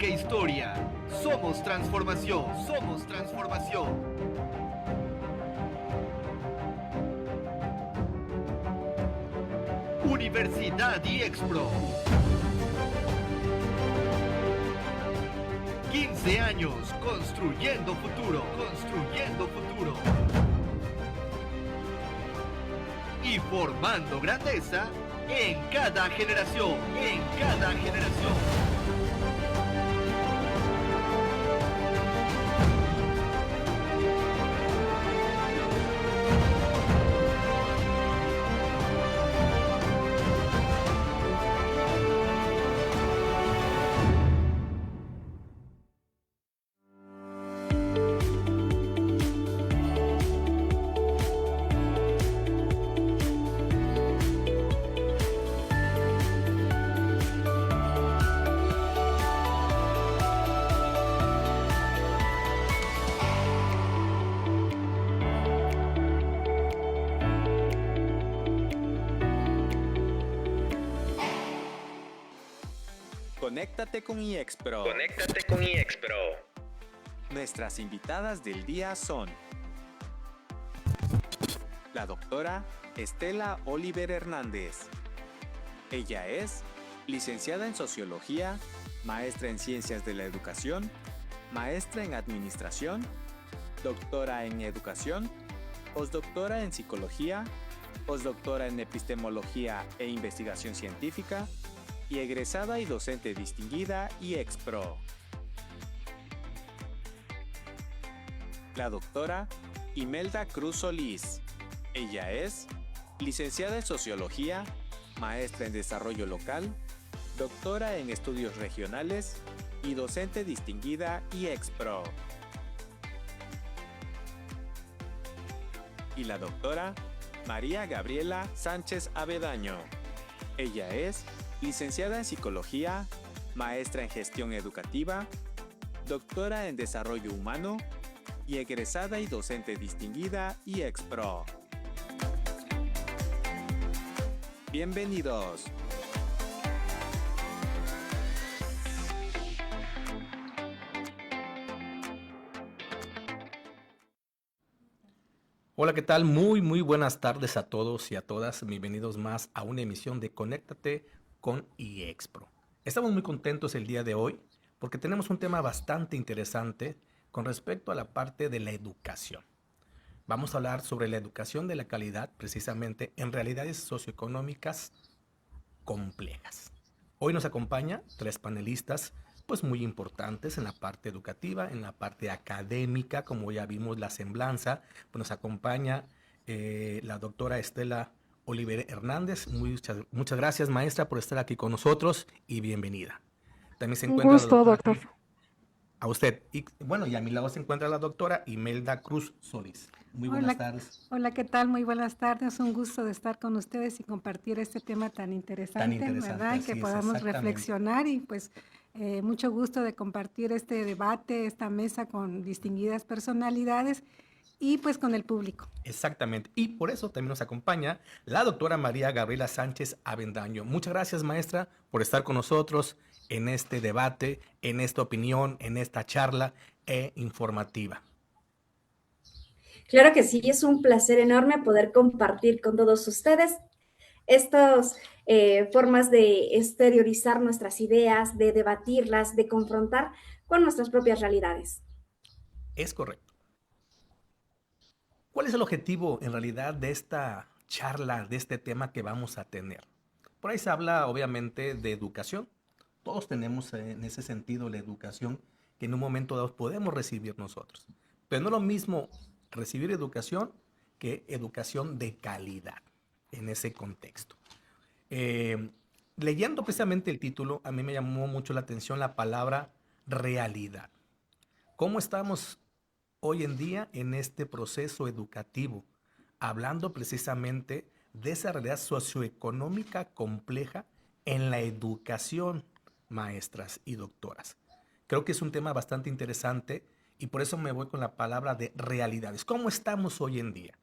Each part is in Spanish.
que historia. Somos transformación, somos transformación. Universidad IEXPRO. 15 años construyendo futuro, construyendo futuro. Y formando grandeza en cada generación, en cada generación. Conéctate con IEXPRO. Conéctate con IEXPRO. Nuestras invitadas del día son la doctora Estela Oliver Hernández. Ella es licenciada en Sociología, maestra en Ciencias de la Educación, maestra en Administración, doctora en Educación, postdoctora en Psicología, postdoctora en Epistemología e Investigación Científica, y egresada y docente distinguida IEXPRO. La doctora Imelda Cruz Solís. Ella es licenciada en Sociología, maestra en Desarrollo Local, doctora en Estudios Regionales y docente distinguida IEXPRO. Y la doctora María Gabriela Sánchez Avedaño. Ella es licenciada en Psicología, maestra en Gestión Educativa, doctora en Desarrollo Humano y egresada y docente distinguida IEXPRO. Bienvenidos. Hola, ¿qué tal? Muy buenas tardes a todos y a todas. Bienvenidos más a una emisión de Conéctate con IEXPRO. Estamos muy contentos el día de hoy porque tenemos un tema bastante interesante con respecto a la parte de la educación. Vamos a hablar sobre la educación de la calidad precisamente en realidades socioeconómicas complejas. Hoy nos acompaña 3 panelistas pues muy importantes en la parte educativa, en la parte académica, como ya vimos la semblanza. Pues nos acompaña la doctora Estela Oliver Hernández. Muchas gracias, maestra, por estar aquí con nosotros y bienvenida. También se encuentra un gusto, la doctora, doctor. A usted. Y bueno, y a mi lado se encuentra la doctora Imelda Cruz Solís. Muy buenas tardes. Hola, ¿qué tal? Muy buenas tardes. Un gusto de estar con ustedes y compartir este tema tan interesante, ¿verdad? Y que podamos reflexionar y pues mucho gusto de compartir este debate, esta mesa con distinguidas personalidades y pues con el público. Exactamente. Y por eso también nos acompaña la doctora María Gabriela Sánchez Avendaño. Muchas gracias, maestra, por estar con nosotros en este debate, en esta opinión, en esta charla informativa. Claro que sí, es un placer enorme poder compartir con todos ustedes estas formas de exteriorizar nuestras ideas, de debatirlas, de confrontar con nuestras propias realidades. Es correcto. ¿Cuál es el objetivo en realidad de esta charla, de este tema que vamos a tener? Por ahí se habla obviamente de educación. Todos tenemos en ese sentido la educación que en un momento dado podemos recibir nosotros. Pero no es lo mismo recibir educación que educación de calidad en ese contexto. Leyendo precisamente el título, a mí me llamó mucho la atención la palabra realidad. ¿Cómo estamos hoy en día en este proceso educativo? Hablando precisamente de esa realidad socioeconómica compleja en la educación, maestras y doctoras. Creo que es un tema bastante interesante y por eso me voy con la palabra de realidades. ¿Cómo estamos hoy en día?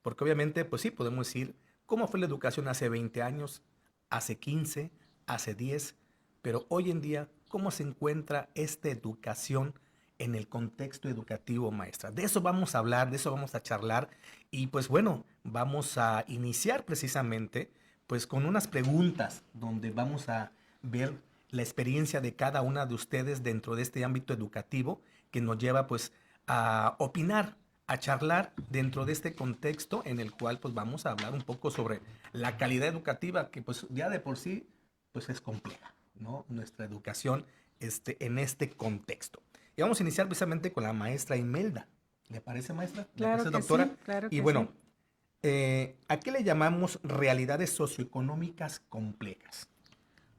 Porque obviamente, pues sí, podemos decir cómo fue la educación hace 20 años, hace 15, hace 10, pero hoy en día, cómo se encuentra esta educación en el contexto educativo, maestra. De eso vamos a hablar, de eso vamos a charlar y pues bueno, vamos a iniciar precisamente pues con unas preguntas donde vamos a ver la experiencia de cada una de ustedes dentro de este ámbito educativo que nos lleva pues a opinar, a charlar dentro de este contexto en el cual pues vamos a hablar un poco sobre la calidad educativa que pues ya de por sí pues es compleja, ¿no? Nuestra educación en este contexto. Y vamos a iniciar precisamente con la maestra Imelda. ¿Le parece, maestra? ¿Le Claro parece, que doctora? sí, claro que y bueno, sí. ¿A qué le llamamos realidades socioeconómicas complejas?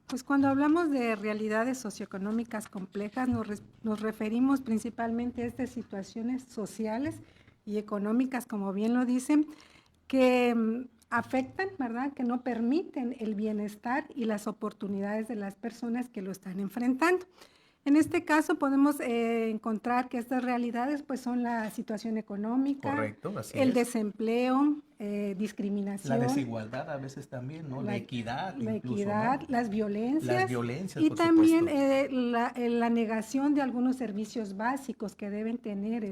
Pues cuando hablamos de realidades socioeconómicas complejas, nos referimos principalmente a estas situaciones sociales y económicas, como bien lo dicen, que afectan, ¿verdad? Que no permiten el bienestar y las oportunidades de las personas que lo están enfrentando. En este caso podemos encontrar que estas realidades pues son la situación económica, correcto, así el es. desempleo, discriminación. La desigualdad a veces también, ¿no? La equidad La incluso, equidad, ¿no? las violencias. Las violencias, y por también supuesto. la negación de algunos servicios básicos que deben tener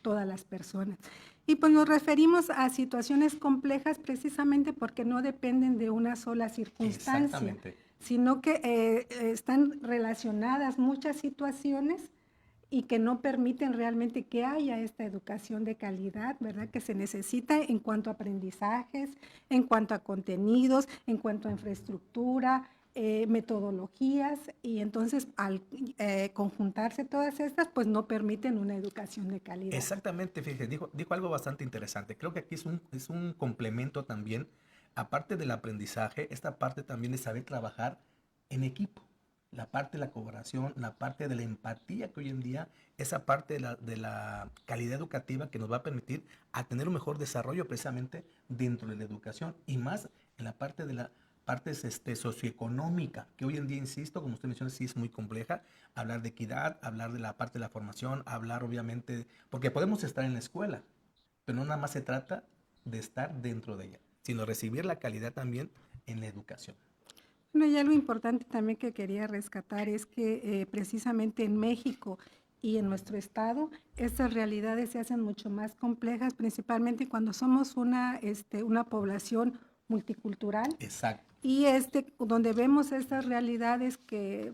todas las personas. Y pues nos referimos a situaciones complejas precisamente porque no dependen de una sola circunstancia. Exactamente. Sino que están relacionadas muchas situaciones y que no permiten realmente que haya esta educación de calidad, ¿verdad? Que se necesita en cuanto a aprendizajes, en cuanto a contenidos, en cuanto a infraestructura, metodologías, y entonces al conjuntarse todas estas, pues no permiten una educación de calidad. Exactamente, fíjate, dijo algo bastante interesante. Creo que aquí es un complemento también. Aparte del aprendizaje, esta parte también de saber trabajar en equipo. La parte de la colaboración, la parte de la empatía que hoy en día, esa parte de la calidad educativa que nos va a permitir a tener un mejor desarrollo precisamente dentro de la educación y más en la parte de la parte socioeconómica, que hoy en día, insisto, como usted menciona, sí es muy compleja. Hablar de equidad, hablar de la parte de la formación, hablar obviamente, porque podemos estar en la escuela, pero no nada más se trata de estar dentro de ella, sino recibir la calidad también en la educación. Bueno, y algo importante también que quería rescatar es que precisamente en México y en nuestro estado, estas realidades se hacen mucho más complejas, principalmente cuando somos una población multicultural. Exacto. Y donde vemos estas realidades que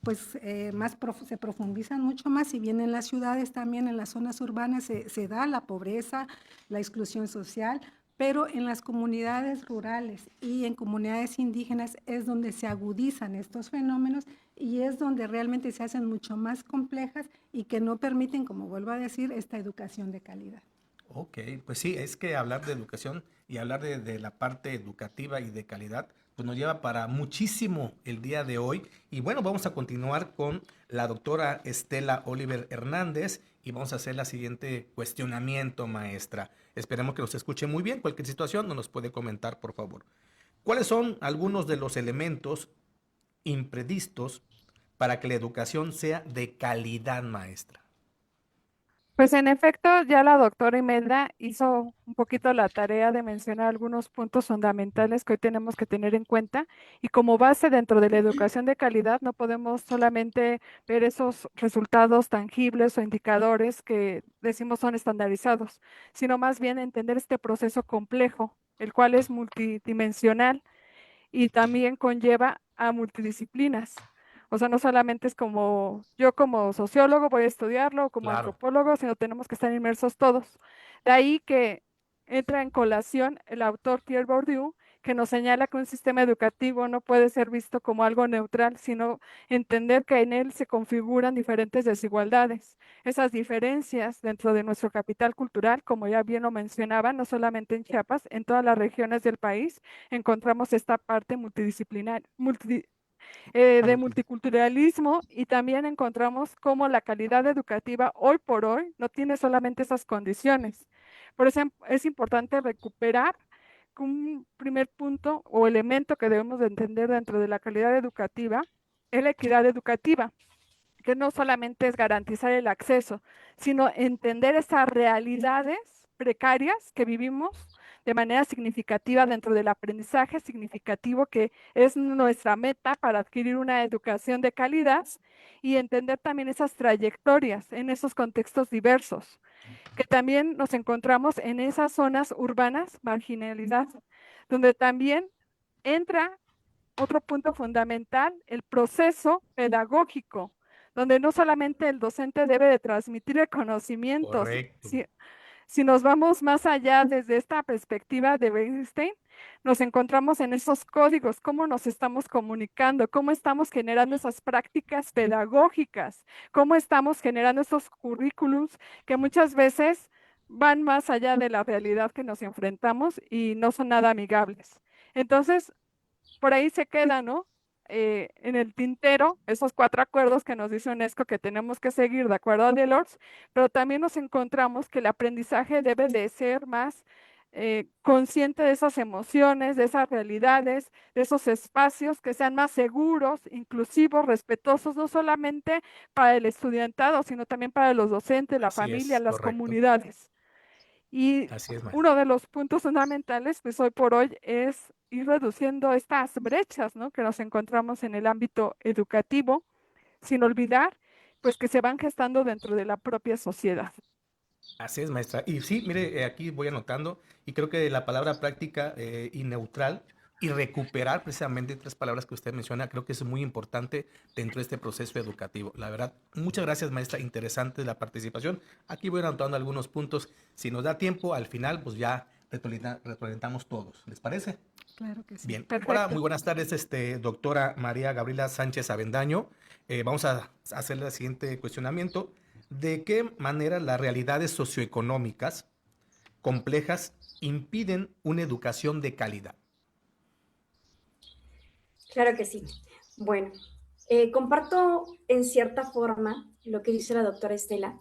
pues se profundizan mucho más, si bien en las ciudades también, en las zonas urbanas se da la pobreza, la exclusión social, pero en las comunidades rurales y en comunidades indígenas es donde se agudizan estos fenómenos y es donde realmente se hacen mucho más complejas y que no permiten, como vuelvo a decir, esta educación de calidad. Ok, pues sí, es que hablar de educación y hablar de la parte educativa y de calidad, pues nos lleva para muchísimo el día de hoy. Y bueno, vamos a continuar con la doctora Estela Oliver Hernández y vamos a hacer la siguiente cuestionamiento, maestra. Esperemos que nos escuche muy bien. Cualquier situación nos puede comentar, por favor. ¿Cuáles son algunos de los elementos imprevistos para que la educación sea de calidad, maestra? Pues en efecto, ya la doctora Imelda hizo un poquito la tarea de mencionar algunos puntos fundamentales que hoy tenemos que tener en cuenta y como base dentro de la educación de calidad no podemos solamente ver esos resultados tangibles o indicadores que decimos son estandarizados, sino más bien entender este proceso complejo, el cual es multidimensional y también conlleva a multidisciplinas. O sea, no solamente es como yo como sociólogo voy a estudiarlo, o como Claro. antropólogo, sino tenemos que estar inmersos todos. De ahí que entra en colación el autor Pierre Bourdieu, que nos señala que un sistema educativo no puede ser visto como algo neutral, sino entender que en él se configuran diferentes desigualdades. Esas diferencias dentro de nuestro capital cultural, como ya bien lo mencionaba, no solamente en Chiapas, en todas las regiones del país encontramos esta parte multidisciplinar, de multiculturalismo y también encontramos cómo la calidad educativa hoy por hoy no tiene solamente esas condiciones. Por eso es importante recuperar un primer punto o elemento que debemos de entender dentro de la calidad educativa es la equidad educativa, que no solamente es garantizar el acceso, sino entender esas realidades precarias que vivimos de manera significativa dentro del aprendizaje significativo, que es nuestra meta para adquirir una educación de calidad, y entender también esas trayectorias en esos contextos diversos, que también nos encontramos en esas zonas urbanas, marginalidad, donde también entra otro punto fundamental, el proceso pedagógico, donde no solamente el docente debe de transmitir el conocimiento. Correcto. Si nos vamos más allá desde esta perspectiva de Weinstein, nos encontramos en esos códigos, cómo nos estamos comunicando, cómo estamos generando esas prácticas pedagógicas, cómo estamos generando esos currículums que muchas veces van más allá de la realidad que nos enfrentamos y no son nada amigables. Entonces, por ahí se queda, ¿no? En el tintero, esos 4 acuerdos que nos dice UNESCO que tenemos que seguir de acuerdo a Delors, pero también nos encontramos que el aprendizaje debe de ser más consciente de esas emociones, de esas realidades, de esos espacios que sean más seguros, inclusivos, respetuosos, no solamente para el estudiantado, sino también para los docentes, la Así familia, es, las correcto. comunidades. Y Así es, maestra. uno de los puntos fundamentales, pues hoy por hoy, es ir reduciendo estas brechas, ¿no?, que nos encontramos en el ámbito educativo, sin olvidar, pues, que se van gestando dentro de la propia sociedad. Así es, maestra. Y sí, mire, aquí voy anotando, y creo que la palabra práctica y neutral y recuperar precisamente 3 palabras que usted menciona, creo que es muy importante dentro de este proceso educativo. La verdad, muchas gracias, maestra, interesante la participación. Aquí voy anotando algunos puntos. Si nos da tiempo, al final, pues ya retroalimentamos todos. ¿Les parece? Claro que sí. Bien. Perfecto. Hola, muy buenas tardes, doctora María Gabriela Sánchez Avendaño. Vamos a hacerle el siguiente cuestionamiento. ¿De qué manera las realidades socioeconómicas complejas impiden una educación de calidad? Claro que sí. Bueno, comparto en cierta forma lo que dice la doctora Estela,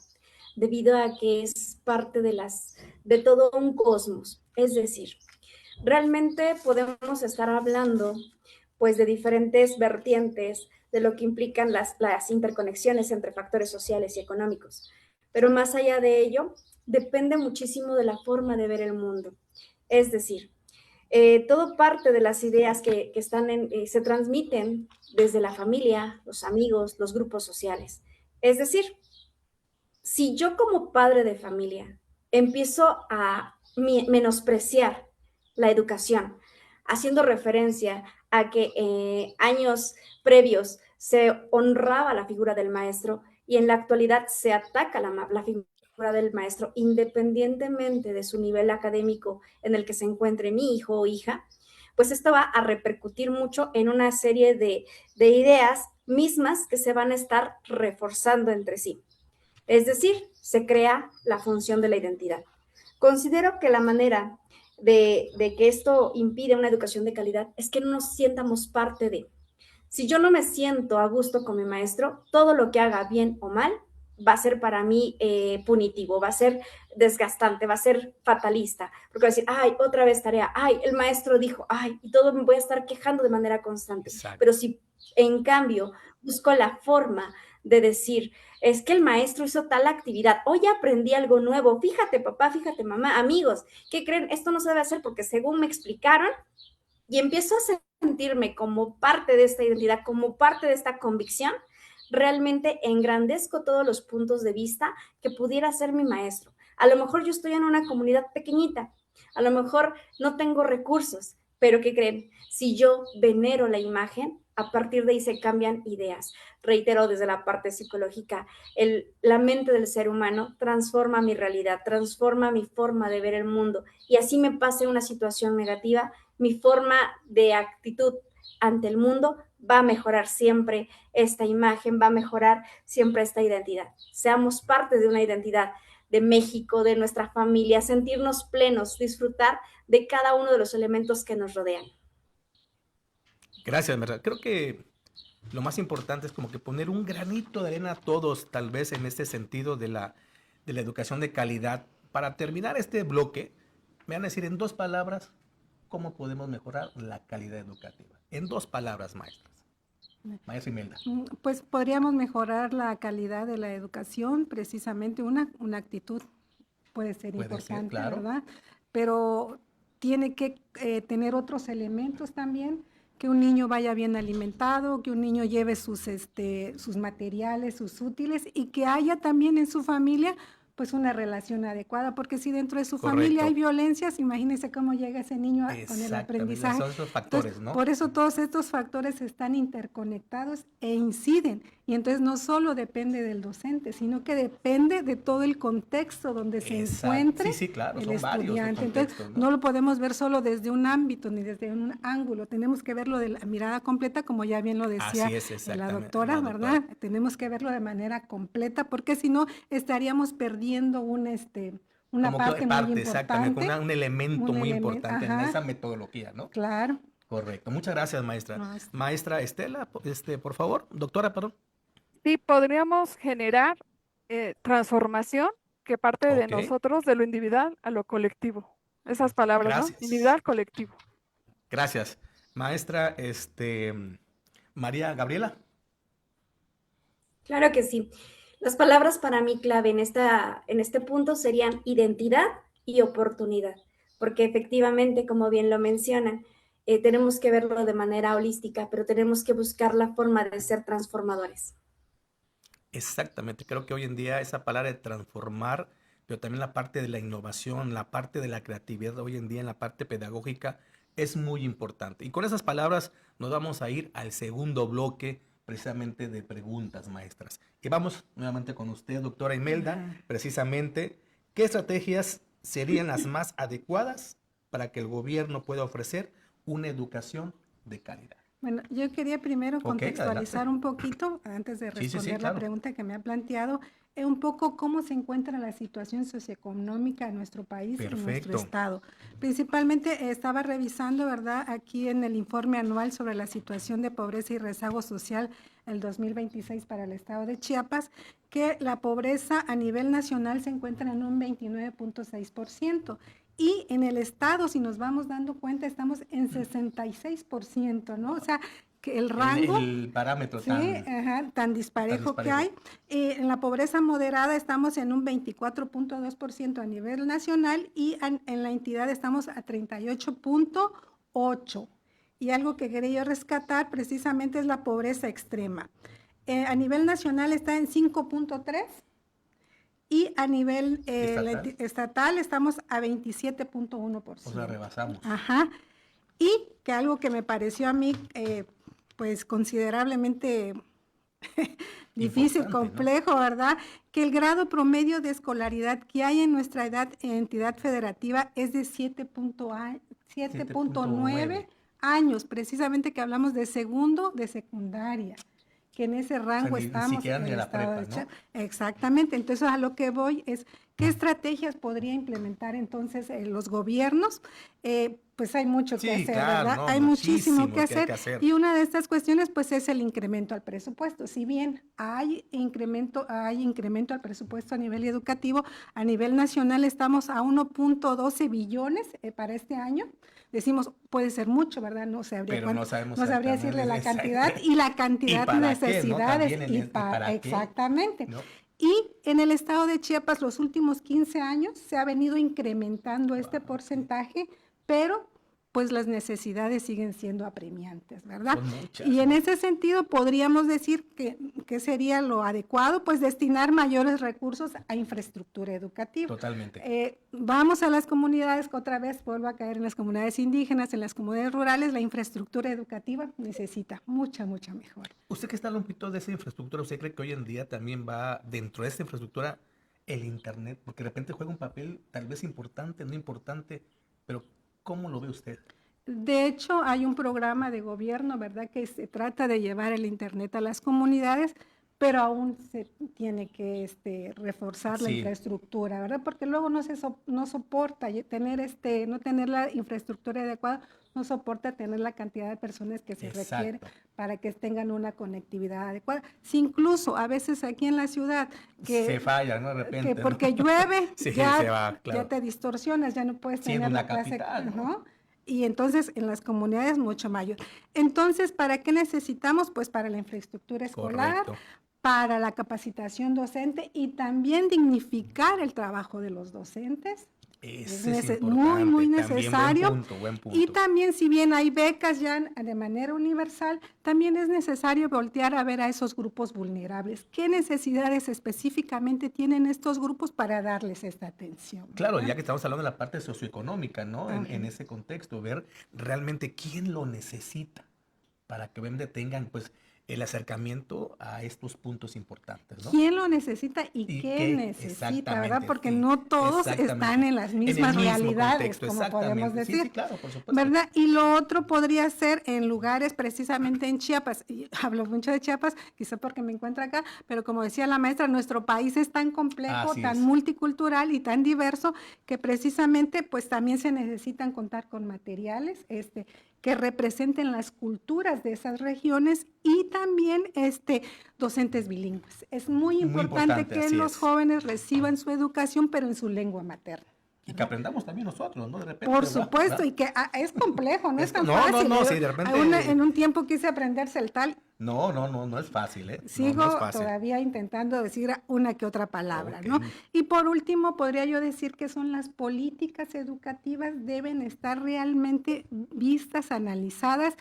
debido a que es parte de todo un cosmos. Es decir, realmente podemos estar hablando pues de diferentes vertientes de lo que implican las interconexiones entre factores sociales y económicos. Pero más allá de ello, depende muchísimo de la forma de ver el mundo. Es decir, todo parte de las ideas que se transmiten desde la familia, los amigos, los grupos sociales. Es decir, si yo como padre de familia empiezo a menospreciar la educación, haciendo referencia a que años previos se honraba la figura del maestro y en la actualidad se ataca la figura del maestro independientemente de su nivel académico en el que se encuentre mi hijo o hija, pues esto va a repercutir mucho en una serie de ideas mismas que se van a estar reforzando entre sí. Es decir, se crea la función de la identidad. Considero que la manera de que esto impide una educación de calidad es que no nos sientamos parte de. Si yo no me siento a gusto con mi maestro, todo lo que haga bien o mal va a ser para mí punitivo, va a ser desgastante, va a ser fatalista, porque voy a decir, ay, otra vez tarea, ay, el maestro dijo, ay, y todo me voy a estar quejando de manera constante. Exacto. Pero si en cambio busco la forma de decir, es que el maestro hizo tal actividad, hoy aprendí algo nuevo, fíjate papá, fíjate mamá, amigos, ¿qué creen? Esto no se debe hacer porque según me explicaron, y empiezo a sentirme como parte de esta identidad, como parte de esta convicción, realmente engrandezco todos los puntos de vista que pudiera ser mi maestro. A lo mejor yo estoy en una comunidad pequeñita, a lo mejor no tengo recursos, pero ¿qué creen? Si yo venero la imagen, a partir de ahí se cambian ideas. Reitero, desde la parte psicológica, la mente del ser humano transforma mi realidad, transforma mi forma de ver el mundo, y así me pase una situación negativa, mi forma de actitud ante el mundo va a mejorar siempre esta imagen, va a mejorar siempre esta identidad. Seamos parte de una identidad de México, de nuestra familia, sentirnos plenos, disfrutar de cada uno de los elementos que nos rodean. Gracias, Merda. Creo que lo más importante es como que poner un granito de arena a todos, tal vez en este sentido de la educación de calidad. Para terminar este bloque, me van a decir en 2 palabras cómo podemos mejorar la calidad educativa. En 2 palabras, maestras. Maestra Imelda. Pues podríamos mejorar la calidad de la educación, precisamente una actitud puede ser importante, claro, ¿verdad? Pero tiene que tener otros elementos también, que un niño vaya bien alimentado, que un niño lleve sus materiales, sus útiles, y que haya también en su familia pues una relación adecuada, porque si dentro de su familia hay violencias, imagínense cómo llega ese niño con el aprendizaje. Son esos factores, entonces, ¿no? Por eso todos estos factores están interconectados e inciden, y entonces no solo depende del docente, sino que depende de todo el contexto donde se encuentre claro, el son estudiante. Entonces, ¿no? Lo podemos ver solo desde un ámbito ni desde un ángulo, tenemos que verlo de la mirada completa, como ya bien lo decía la doctora, ¿verdad? Tenemos que verlo de manera completa, porque si no estaríamos perdiendo una parte muy importante. Exactamente, un elemento muy importante en esa metodología, ¿no? Claro. Correcto. Muchas gracias, maestra. Maestra Estela, por favor. Doctora, perdón. Sí, podríamos generar transformación que parte de nosotros, de lo individual a lo colectivo. Esas palabras, gracias. ¿no? Individual, colectivo. Gracias. Maestra, María Gabriela. Claro que sí. Las palabras para mí clave en este punto serían identidad y oportunidad, porque efectivamente, como bien lo mencionan, tenemos que verlo de manera holística, pero tenemos que buscar la forma de ser transformadores. Exactamente, creo que hoy en día esa palabra de transformar, pero también la parte de la innovación, la parte de la creatividad hoy en día en la parte pedagógica es muy importante. Y con esas palabras nos vamos a ir al segundo bloque precisamente de preguntas, maestras. Y vamos nuevamente con usted, doctora Imelda, precisamente, ¿qué estrategias serían las más adecuadas para que el gobierno pueda ofrecer una educación de calidad? Bueno, yo quería primero contextualizar un poquito, antes de responder la pregunta que me ha planteado, un poco cómo se encuentra la situación socioeconómica en nuestro país, en nuestro estado. Principalmente estaba revisando, ¿verdad?, aquí en el informe anual sobre la situación de pobreza y rezago social el 2026 para el estado de Chiapas, que la pobreza a nivel nacional se encuentra en un 29.6%. Y en el estado, si nos vamos dando cuenta, estamos en 66%, ¿no? O sea, que el rango... El parámetro tan disparejo que hay. En la pobreza moderada estamos en un 24.2% a nivel nacional, y en la entidad estamos a 38.8%. Y algo que quería yo rescatar precisamente es la pobreza extrema. A nivel nacional está en 5.3%. Y a nivel estatal estamos a 27.1%. O sea, rebasamos. Ajá. Y que algo que me pareció a mí, pues considerablemente difícil, complejo, ¿no? ¿Verdad? Que el grado promedio de escolaridad que hay en nuestra entidad federativa es de 7.9 años, precisamente que hablamos de segundo de secundaria, que en ese rango estamos. Ni siquiera ni en la prepa, ¿no? Exactamente. Entonces, a lo que voy es, ¿qué estrategias podría implementar entonces los gobiernos? Pues hay mucho que hacer, ¿verdad? Hay muchísimo que hacer. Y una de estas cuestiones, pues, es el incremento al presupuesto. Si bien hay incremento al presupuesto a nivel educativo, a nivel nacional estamos a 1.12 billones para este año. Decimos, puede ser mucho, ¿verdad? No sabría, no sabría decirle la cantidad y la cantidad de necesidades. Exactamente. ¿No? Y en el estado de Chiapas los últimos 15 años se ha venido incrementando este porcentaje, pero pues las necesidades siguen siendo apremiantes, ¿verdad? Y en ese sentido podríamos decir que sería lo adecuado, pues destinar mayores recursos a infraestructura educativa. Totalmente. Vamos a las comunidades, que otra vez vuelvo a caer en las comunidades indígenas, en las comunidades rurales, la infraestructura educativa necesita mucha mejora. Usted que está al ámbito de esa infraestructura, ¿usted cree que hoy en día también va dentro de esta infraestructura el internet? Porque de repente juega un papel tal vez importante, no importante, pero ¿cómo lo ve usted? De hecho, hay un programa de gobierno, ¿verdad?, que se trata de llevar el internet a las comunidades, pero aún se tiene que reforzar la infraestructura, ¿verdad? Porque luego no soporta tener no tener la infraestructura adecuada, no soporta tener la cantidad de personas que se requiere para que tengan una conectividad adecuada. Si incluso a veces aquí en la ciudad que se falla, ¿no? De repente, que porque llueve ya te distorsionas, ya no puedes tener la clase, ¿no? Y entonces en las comunidades mucho mayor. Entonces, ¿para qué necesitamos? Pues para la infraestructura escolar, para la capacitación docente y también dignificar el trabajo de los docentes. Ese es muy, muy importante. necesario. También buen punto. Y también, si bien hay becas ya de manera universal, también es necesario voltear a ver a esos grupos vulnerables. ¿Qué necesidades específicamente tienen estos grupos para darles esta atención? Claro, ¿verdad? ya que estamos hablando de la parte socioeconómica, ¿no? En Ajá. ese contexto, ver realmente quién lo necesita para que tengan, pues, el acercamiento a estos puntos importantes, ¿no? ¿Quién lo necesita y Y qué qué, necesita, verdad? exactamente, Porque sí, no todos exactamente. están en las En el mismas mismo realidades, contexto, como podemos exactamente. Sí, decir. sí, claro, por supuesto. ¿Verdad? Y lo otro podría ser en lugares precisamente en Chiapas. Y hablo mucho de Chiapas, quizá porque me encuentro acá, pero como decía la maestra, nuestro país es tan complejo, Así tan es. multicultural y tan diverso que precisamente pues también se necesitan contar con materiales que representen las culturas de esas regiones y también docentes bilingües. Es muy Muy importante importante, que así los es. jóvenes reciban su educación, pero en su lengua materna. Y que aprendamos también nosotros, ¿no? De repente, Por ¿verdad? supuesto, ¿verdad? y que es complejo, no es tan No, fácil. no, sí, de repente. En un tiempo quise aprenderse el tal, No es fácil, ¿eh? No sigo es fácil. todavía intentando decir una que otra palabra, Ok. ¿no? Y por último, podría yo decir que son las políticas educativas deben estar realmente vistas, analizadas,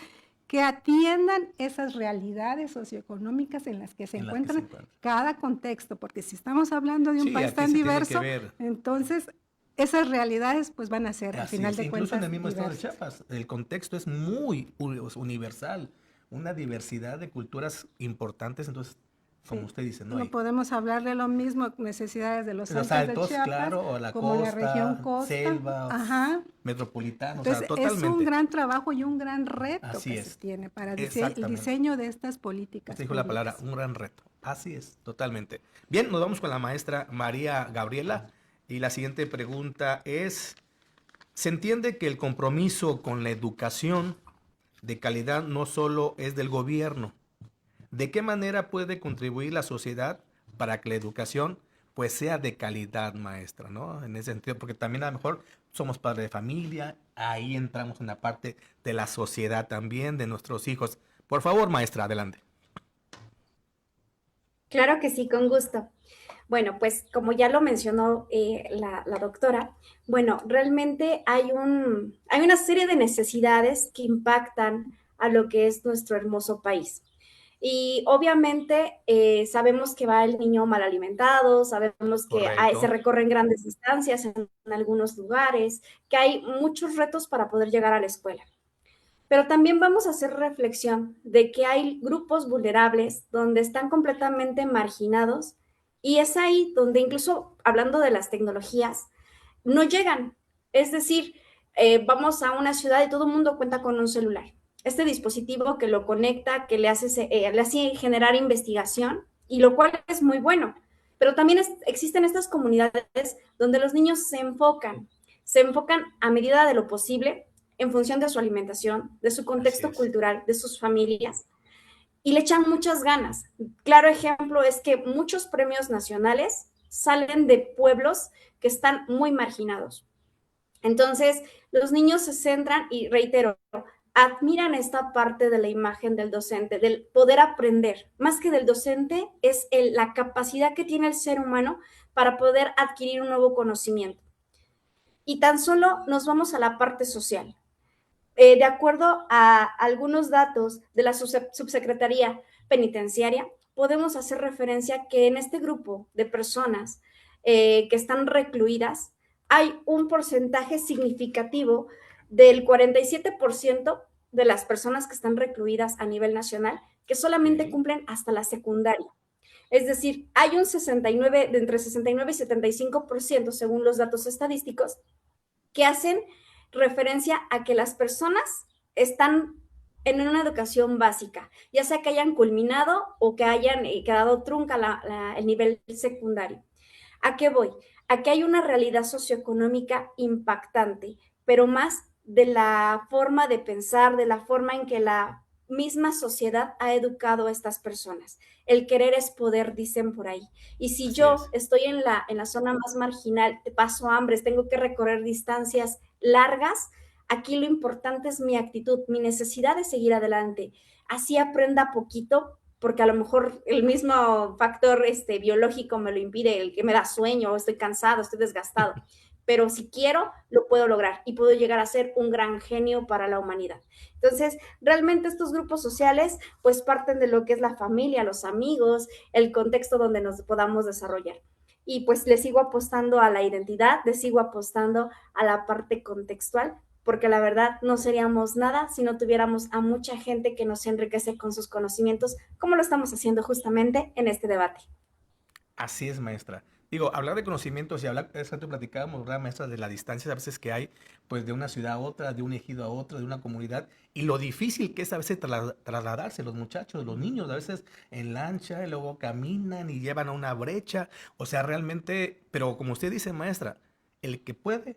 que atiendan esas realidades socioeconómicas en las que se En las que se encuentran encuentran. cada contexto, porque si estamos hablando de un Sí, país aquí tan se tiene que diverso, ver. entonces esas realidades pues van a ser, al Así final es. de Incluso cuentas, en el mismo estado de diversas. Chiapas, el contexto es muy universal, una diversidad de culturas importantes, entonces, como Sí. usted dice, no No hay. podemos hablar de lo mismo, necesidades de los Los altos de altos, Chiapas, claro, o la como la región costa, costa. selva, Ajá. metropolitana, o sea, Entonces, es un totalmente. gran trabajo y un gran reto Así que se es. tiene para el Exactamente. diseño de estas políticas Usted dijo la palabra, públicas. un gran reto. Así es, totalmente. Bien, nos vamos con la maestra María Gabriela. Y la siguiente pregunta es, ¿se entiende que el compromiso con la educación de calidad no solo es del gobierno? ¿De qué manera puede contribuir la sociedad para que la educación pues sea de calidad, maestra, ¿no? En ese sentido, porque también a lo mejor somos padres de familia, ahí entramos en la parte de la sociedad también, de nuestros hijos. Por favor, maestra, adelante. Claro que sí, con gusto. Bueno, pues como ya lo mencionó la doctora, bueno, realmente hay una serie de necesidades que impactan a lo que es nuestro hermoso país. Y obviamente sabemos que va el niño mal alimentado, sabemos que se Correcto. recorren grandes distancias en algunos lugares, que hay muchos retos para poder llegar a la escuela. Pero también vamos a hacer reflexión de que hay grupos vulnerables donde están completamente marginados y es ahí donde incluso hablando de las tecnologías, no llegan. Es decir, vamos a una ciudad y todo el mundo cuenta con un celular. Este dispositivo que lo conecta, que le hace generar investigación y lo cual es muy bueno. Pero también existen estas comunidades donde los niños se enfocan a medida de lo posible en función de su alimentación, de su Así contexto es. cultural, de sus familias, y le echan muchas ganas. Claro ejemplo es que muchos premios nacionales salen de pueblos que están muy marginados. Entonces, los niños se centran y reitero, admiran esta parte de la imagen del docente, del poder aprender. Más que del docente, es la capacidad que tiene el ser humano para poder adquirir un nuevo conocimiento. Y tan solo nos vamos a la parte social. De acuerdo a algunos datos de la subsecretaría penitenciaria, podemos hacer referencia que en este grupo de personas que están recluidas hay un porcentaje significativo del 47% de las personas que están recluidas a nivel nacional que solamente cumplen hasta la secundaria. Es decir, hay un 69, de entre 69 y 75%, según los datos estadísticos, que hacen referencia a que las personas están en una educación básica, ya sea que hayan culminado o que hayan quedado trunca el nivel secundario. ¿A qué voy? A que hay una realidad socioeconómica impactante, pero más de la forma de pensar, de la forma en que la misma sociedad ha educado a estas personas. El querer es poder, dicen por ahí. Y si Así yo es. estoy en la zona más marginal, paso hambre, tengo que recorrer distancias largas, aquí lo importante es mi actitud, mi necesidad de seguir adelante. Así aprenda poquito, porque a lo mejor el mismo factor biológico me lo impide, el que me da sueño, estoy cansado, estoy desgastado. pero si quiero, lo puedo lograr y puedo llegar a ser un gran genio para la humanidad. Entonces, realmente estos grupos sociales pues parten de lo que es la familia, los amigos, el contexto donde nos podamos desarrollar. Y pues le sigo apostando a la identidad, le sigo apostando a la parte contextual, porque la verdad no seríamos nada si no tuviéramos a mucha gente que nos enriquece con sus conocimientos, como lo estamos haciendo justamente en este debate. Así es, maestra. Digo, hablar de conocimientos y hablar, es que platicábamos, ¿verdad, maestra? De las distancias a veces que hay, pues de una ciudad a otra, de un ejido a otro, de una comunidad, y lo difícil que es a veces trasladarse los muchachos, los niños, a veces en lancha, y luego caminan y llevan a una brecha, o sea, realmente, pero como usted dice, maestra, el que puede,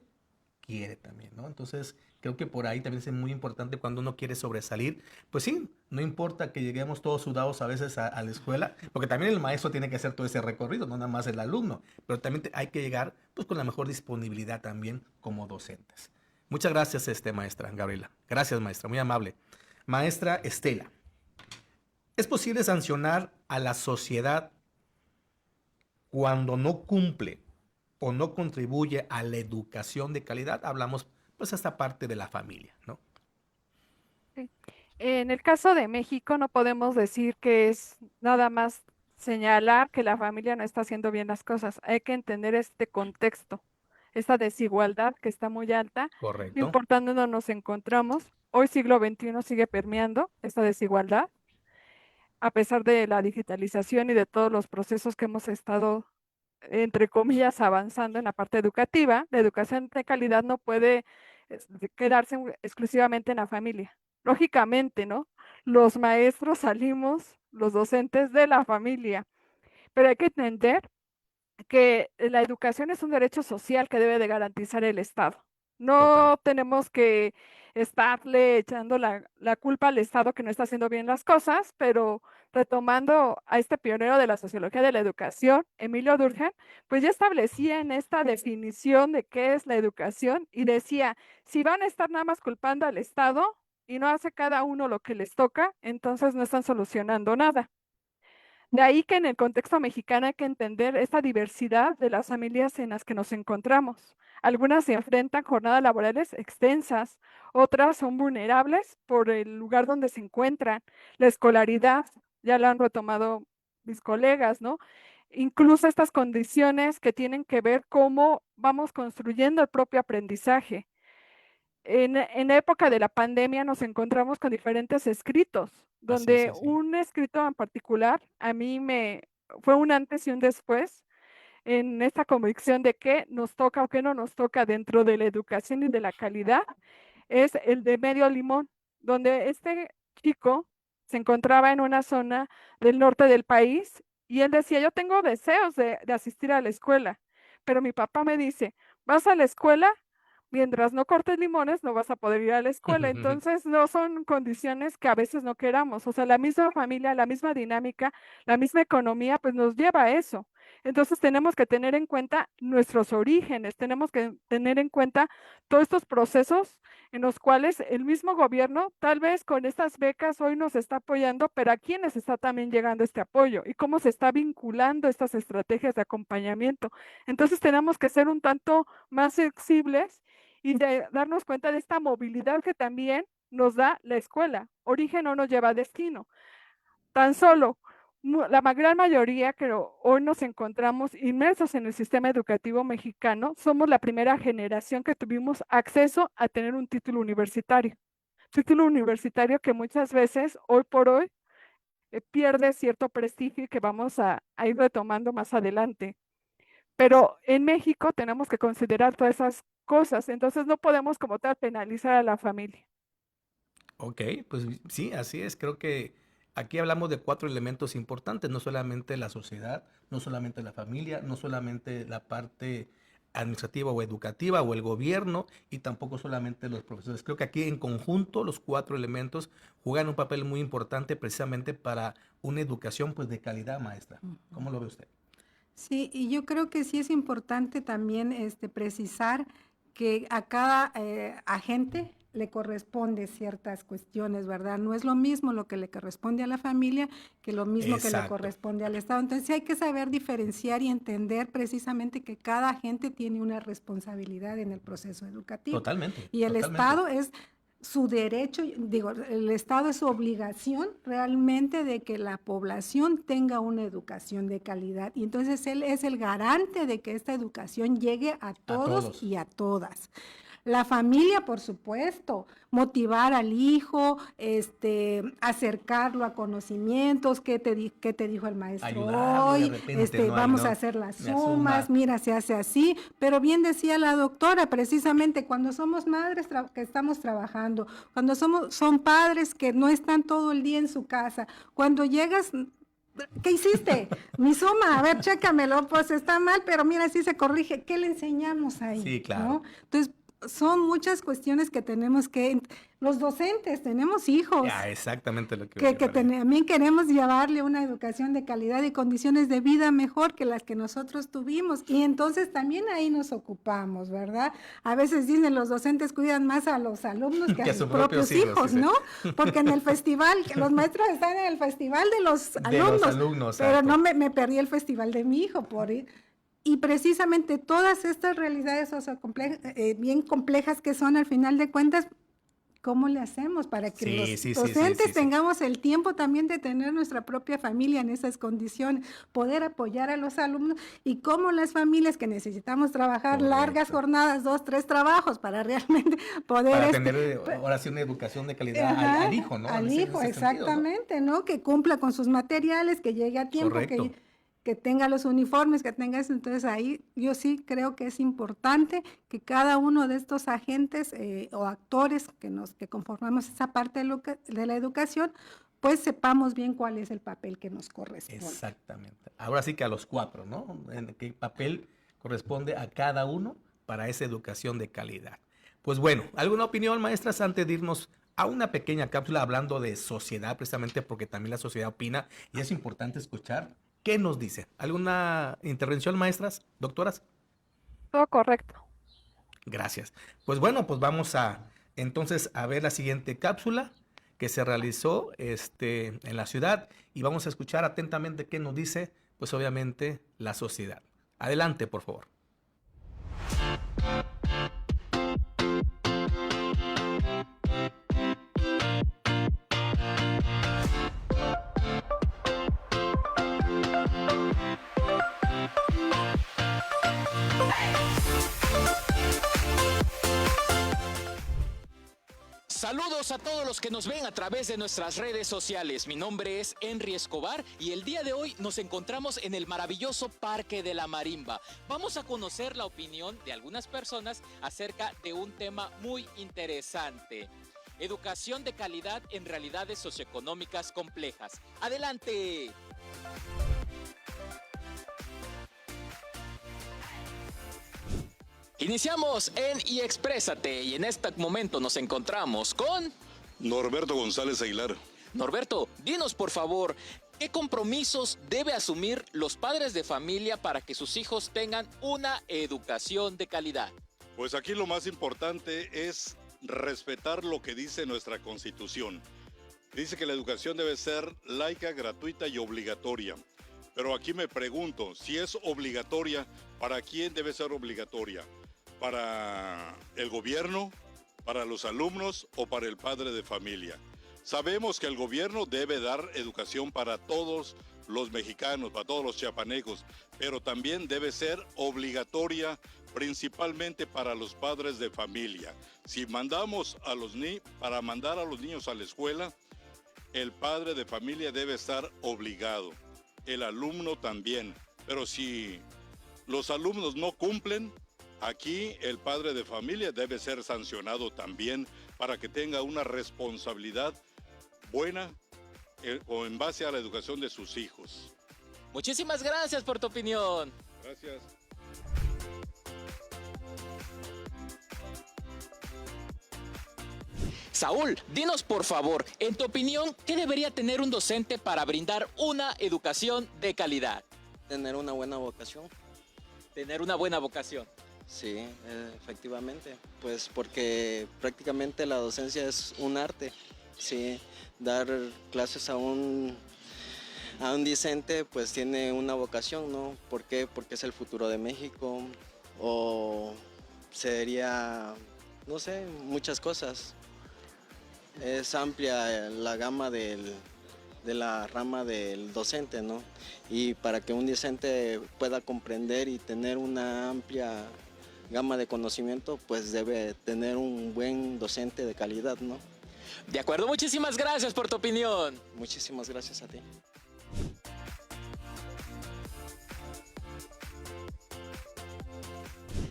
quiere también, ¿no? Entonces, creo que por ahí también es muy importante cuando uno quiere sobresalir. Pues sí, no importa que lleguemos todos sudados a veces a la escuela, porque también el maestro tiene que hacer todo ese recorrido, no nada más el alumno, pero también hay que llegar pues con la mejor disponibilidad también como docentes. Muchas gracias, maestra Gabriela. Gracias, maestra, muy amable. Maestra Estela, ¿es posible sancionar a la sociedad cuando no cumple o no contribuye a la educación de calidad? Hablamos pues esta parte de la familia, ¿no? Sí. En el caso de México no podemos decir que es nada más señalar que la familia no está haciendo bien las cosas. Hay que entender este contexto, esta desigualdad que está muy alta, no Correcto. importando dónde nos encontramos. Hoy siglo XXI sigue permeando esta desigualdad, a pesar de la digitalización y de todos los procesos que hemos estado, entre comillas, avanzando en la parte educativa. La educación de calidad no puede quedarse exclusivamente en la familia. Lógicamente, ¿no? Los maestros salimos, los docentes de la familia, pero hay que entender que la educación es un derecho social que debe de garantizar el Estado. Total. No tenemos que estarle echando la culpa al Estado que no está haciendo bien las cosas, pero retomando a este pionero de la sociología de la educación, Emilio Durkheim, pues ya establecía en esta definición de qué es la educación y decía, si van a estar nada más culpando al Estado y no hace cada uno lo que les toca, entonces no están solucionando nada. De ahí que en el contexto mexicano hay que entender esta diversidad de las familias en las que nos encontramos. Algunas se enfrentan jornadas laborales extensas, otras son vulnerables por el lugar donde se encuentran, la escolaridad, ya lo han retomado mis colegas, ¿no? Incluso estas condiciones que tienen que ver cómo vamos construyendo el propio aprendizaje. En la época de la pandemia nos encontramos con diferentes escritos, Así, donde sí, sí. un escrito en particular a mí me fue un antes y un después en esta convicción de qué nos toca o qué no nos toca dentro de la educación y de la calidad, es el de Medio Limón, donde este chico se encontraba en una zona del norte del país y él decía, yo tengo deseos de asistir a la escuela, pero mi papá me dice, vas a la escuela mientras no cortes limones, no vas a poder ir a la escuela. Entonces, no son condiciones que a veces no queramos. O sea, la misma familia, la misma dinámica, la misma economía, pues nos lleva a eso. Entonces, tenemos que tener en cuenta nuestros orígenes, tenemos que tener en cuenta todos estos procesos en los cuales el mismo gobierno, tal vez con estas becas hoy nos está apoyando, pero a quiénes está también llegando este apoyo y cómo se está vinculando estas estrategias de acompañamiento. Entonces, tenemos que ser un tanto más flexibles y de darnos cuenta de esta movilidad que también nos da la escuela. Origen no nos lleva a destino. Tan solo la gran mayoría que hoy nos encontramos inmersos en el sistema educativo mexicano, somos la primera generación que tuvimos acceso a tener un título universitario. Título universitario que muchas veces, hoy por hoy, pierde cierto prestigio y que vamos a ir retomando más adelante. Pero en México tenemos que considerar todas esas cosas, entonces no podemos como tal penalizar a la familia. Ok, pues sí, así es. Creo que aquí hablamos de 4 elementos importantes, no solamente la sociedad, no solamente la familia, no solamente la parte administrativa o educativa o el gobierno y tampoco solamente los profesores. Creo que aquí en conjunto los 4 elementos juegan un papel muy importante precisamente para una educación pues de calidad, maestra. ¿Cómo lo ve usted? Sí, y yo creo que sí es importante también precisar que a cada agente le corresponde ciertas cuestiones, ¿verdad? No es lo mismo lo que le corresponde a la familia que lo mismo que le corresponde al Estado. Entonces hay que saber diferenciar y entender precisamente que cada agente tiene una responsabilidad en el proceso educativo. Totalmente. Y el Estado es su derecho, digo, el Estado es su obligación realmente de que la población tenga una educación de calidad. Y entonces él es el garante de que esta educación llegue a todos y a todas. La familia, por supuesto, motivar al hijo, acercarlo a conocimientos, ¿qué te dijo el maestro hoy? Vamos a hacer las sumas, mira, se hace así. Pero bien decía la doctora, precisamente cuando somos madres que estamos trabajando, cuando son padres que no están todo el día en su casa, cuando llegas... ¿Qué hiciste? Mi suma, a ver, chécamelo, pues está mal, pero mira, así se corrige. ¿Qué le enseñamos ahí? Sí, claro. ¿No? Entonces, son muchas cuestiones que tenemos que... Los docentes tenemos hijos. Ya, exactamente lo que también queremos llevarle una educación de calidad y condiciones de vida mejor que las que nosotros tuvimos. Y entonces también ahí nos ocupamos, ¿verdad? A veces dicen los docentes cuidan más a los alumnos que a sus propios hijos, ¿no? Porque en el festival, los maestros están en el festival de los alumnos, pero no me perdí el festival de mi hijo por ir. Y precisamente todas estas realidades bien complejas que son, al final de cuentas, ¿cómo le hacemos para que los docentes tengamos el tiempo también de tener nuestra propia familia en esas condiciones, poder apoyar a los alumnos, y cómo las familias que necesitamos trabajar largas jornadas, 2, 3 trabajos para realmente poder... Para tener ahora sí una educación de calidad al hijo, ¿no? Al hijo, exactamente, sentido, ¿no? Que cumpla con sus materiales, que llegue a tiempo, que tenga los uniformes, que tenga eso. Entonces ahí yo sí creo que es importante que cada uno de estos agentes o actores que conformamos esa parte de la educación, pues sepamos bien cuál es el papel que nos corresponde. Exactamente. Ahora sí que a los 4, ¿no? ¿Qué papel corresponde a cada uno para esa educación de calidad? Pues bueno, ¿alguna opinión, maestras, antes de irnos a una pequeña cápsula hablando de sociedad, precisamente porque también la sociedad opina y es importante escuchar qué nos dice? ¿Alguna intervención, maestras, doctoras? Todo correcto. Gracias. Pues bueno, pues vamos entonces a ver la siguiente cápsula que se realizó en la ciudad y vamos a escuchar atentamente qué nos dice, pues obviamente, la sociedad. Adelante, por favor. Saludos a todos los que nos ven a través de nuestras redes sociales. Mi nombre es Henry Escobar y el día de hoy nos encontramos en el maravilloso Parque de la Marimba. Vamos a conocer la opinión de algunas personas acerca de un tema muy interesante: educación de calidad en realidades socioeconómicas complejas. ¡Adelante! Iniciamos en Y Exprésate y en este momento nos encontramos con... Norberto González Aguilar. Norberto, dinos por favor, ¿qué compromisos debe asumir los padres de familia para que sus hijos tengan una educación de calidad? Pues aquí lo más importante es respetar lo que dice nuestra Constitución. Dice que la educación debe ser laica, gratuita y obligatoria. Pero aquí me pregunto, si es obligatoria, ¿para quién debe ser obligatoria? ¿Para el gobierno, para los alumnos o para el padre de familia? Sabemos que el gobierno debe dar educación para todos los mexicanos, para todos los chiapanecos, pero también debe ser obligatoria principalmente para los padres de familia. Si mandamos para mandar a los niños a la escuela, el padre de familia debe estar obligado, el alumno también, pero si los alumnos no cumplen, aquí el padre de familia debe ser sancionado también para que tenga una responsabilidad buena o en base a la educación de sus hijos. Muchísimas gracias por tu opinión. Gracias. Saúl, dinos por favor, en tu opinión, ¿qué debería tener un docente para brindar una educación de calidad? Tener una buena vocación. Tener una buena vocación. Sí, efectivamente, pues porque prácticamente la docencia es un arte, sí, dar clases a un discente pues tiene una vocación, ¿no? ¿Por qué? Porque es el futuro de México o sería, no sé, muchas cosas. Es amplia la gama de la rama del docente, ¿no? Y para que un docente pueda comprender y tener una amplia gama de conocimiento, pues debe tener un buen docente de calidad, ¿no? De acuerdo, muchísimas gracias por tu opinión. Muchísimas gracias a ti.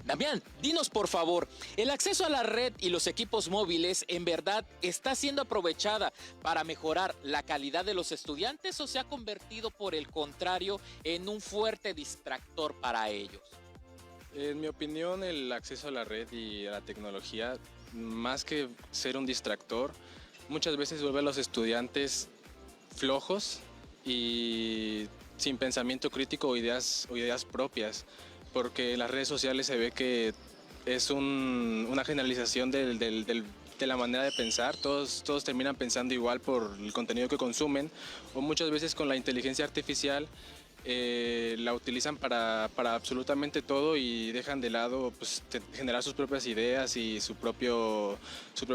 Damián, dinos por favor, ¿el acceso a la red y los equipos móviles en verdad está siendo aprovechada para mejorar la calidad de los estudiantes o se ha convertido por el contrario en un fuerte distractor para ellos? En mi opinión, el acceso a la red y a la tecnología, más que ser un distractor, muchas veces vuelve a los estudiantes flojos y sin pensamiento crítico o ideas propias, porque en las redes sociales se ve que es una generalización de la manera de pensar, todos terminan pensando igual por el contenido que consumen, o muchas veces con la inteligencia artificial la utilizan para absolutamente todo y dejan de lado pues, generar sus propias ideas y su propia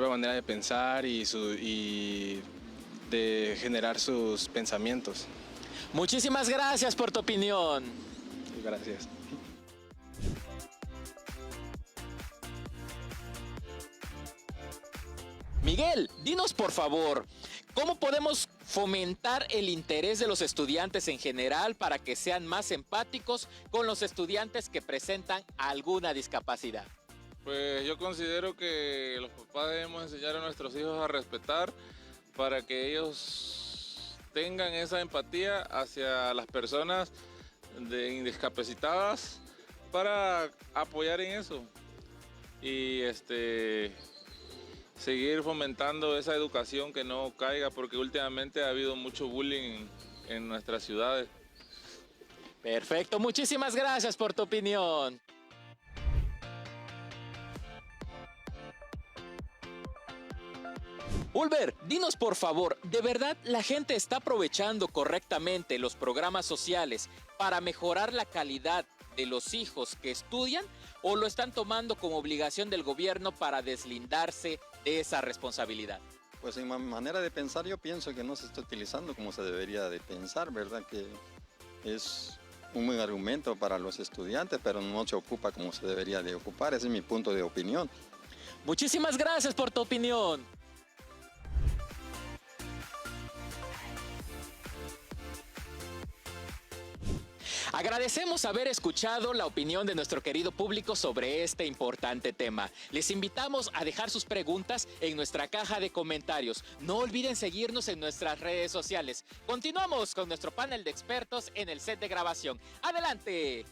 manera de pensar y de generar sus pensamientos. Muchísimas gracias por tu opinión. Gracias. Miguel, dinos por favor, ¿cómo podemos fomentar el interés de los estudiantes en general para que sean más empáticos con los estudiantes que presentan alguna discapacidad? Pues yo considero que los papás debemos enseñar a nuestros hijos a respetar para que ellos tengan esa empatía hacia las personas discapacitadas para apoyar en eso y seguir fomentando esa educación que no caiga, porque últimamente ha habido mucho bullying en nuestras ciudades. Perfecto, muchísimas gracias por tu opinión. Ulber, dinos por favor, ¿de verdad la gente está aprovechando correctamente los programas sociales para mejorar la calidad de los hijos que estudian o lo están tomando como obligación del gobierno para deslindarse de esa responsabilidad? Pues en mi manera de pensar yo pienso que no se está utilizando como se debería de pensar, ¿verdad? Que es un buen argumento para los estudiantes, pero no se ocupa como se debería de ocupar. Ese es mi punto de opinión. Muchísimas gracias por tu opinión. Agradecemos haber escuchado la opinión de nuestro querido público sobre este importante tema. Les invitamos a dejar sus preguntas en nuestra caja de comentarios. No olviden seguirnos en nuestras redes sociales. Continuamos con nuestro panel de expertos en el set de grabación. ¡Adelante!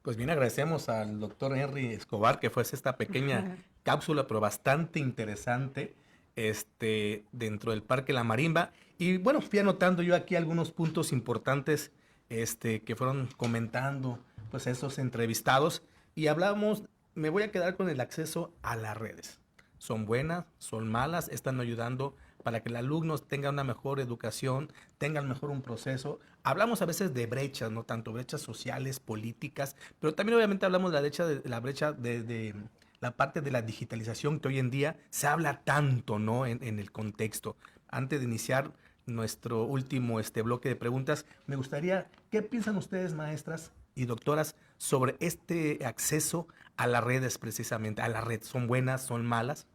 Pues bien, agradecemos al doctor Henry Escobar que fuese esta pequeña cápsula, pero bastante interesante, dentro del Parque La Marimba. Y bueno, fui anotando yo aquí algunos puntos importantes que fueron comentando pues esos entrevistados. Y hablamos, me voy a quedar con el acceso a las redes. ¿Son buenas? ¿Son malas? ¿Están ayudando para que el alumno tenga una mejor educación, tengan mejor un proceso? Hablamos a veces de brechas, no tanto brechas sociales, políticas, pero también obviamente hablamos de la brecha de la parte de la digitalización que hoy en día se habla tanto, ¿no? En el contexto. Antes de iniciar nuestro último bloque de preguntas, me gustaría, ¿qué piensan ustedes, maestras y doctoras, sobre este acceso a las redes precisamente? ¿A la red son buenas, son malas?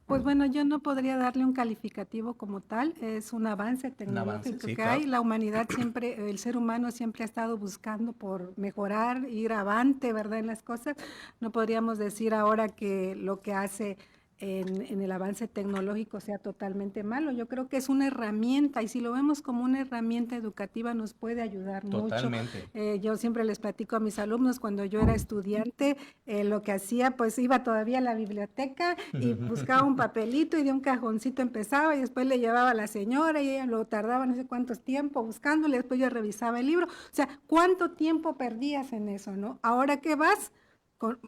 Pues bueno, yo no podría darle un calificativo como tal, es un avance tecnológico que hay. La humanidad siempre, el ser humano siempre ha estado buscando por mejorar, ir avante, ¿verdad? En las cosas. No podríamos decir ahora que lo que hace en el avance tecnológico sea totalmente malo. Yo creo que es una herramienta y si lo vemos como una herramienta educativa nos puede ayudar Totalmente. mucho. Yo siempre les platico a mis alumnos cuando yo era estudiante, lo que hacía pues iba todavía a la biblioteca y buscaba un papelito y de un cajoncito empezaba y después le llevaba a la señora y ella lo tardaba no sé cuántos tiempo buscándole, después yo revisaba el libro. O sea, ¿cuánto tiempo perdías en eso, no? Ahora que vas,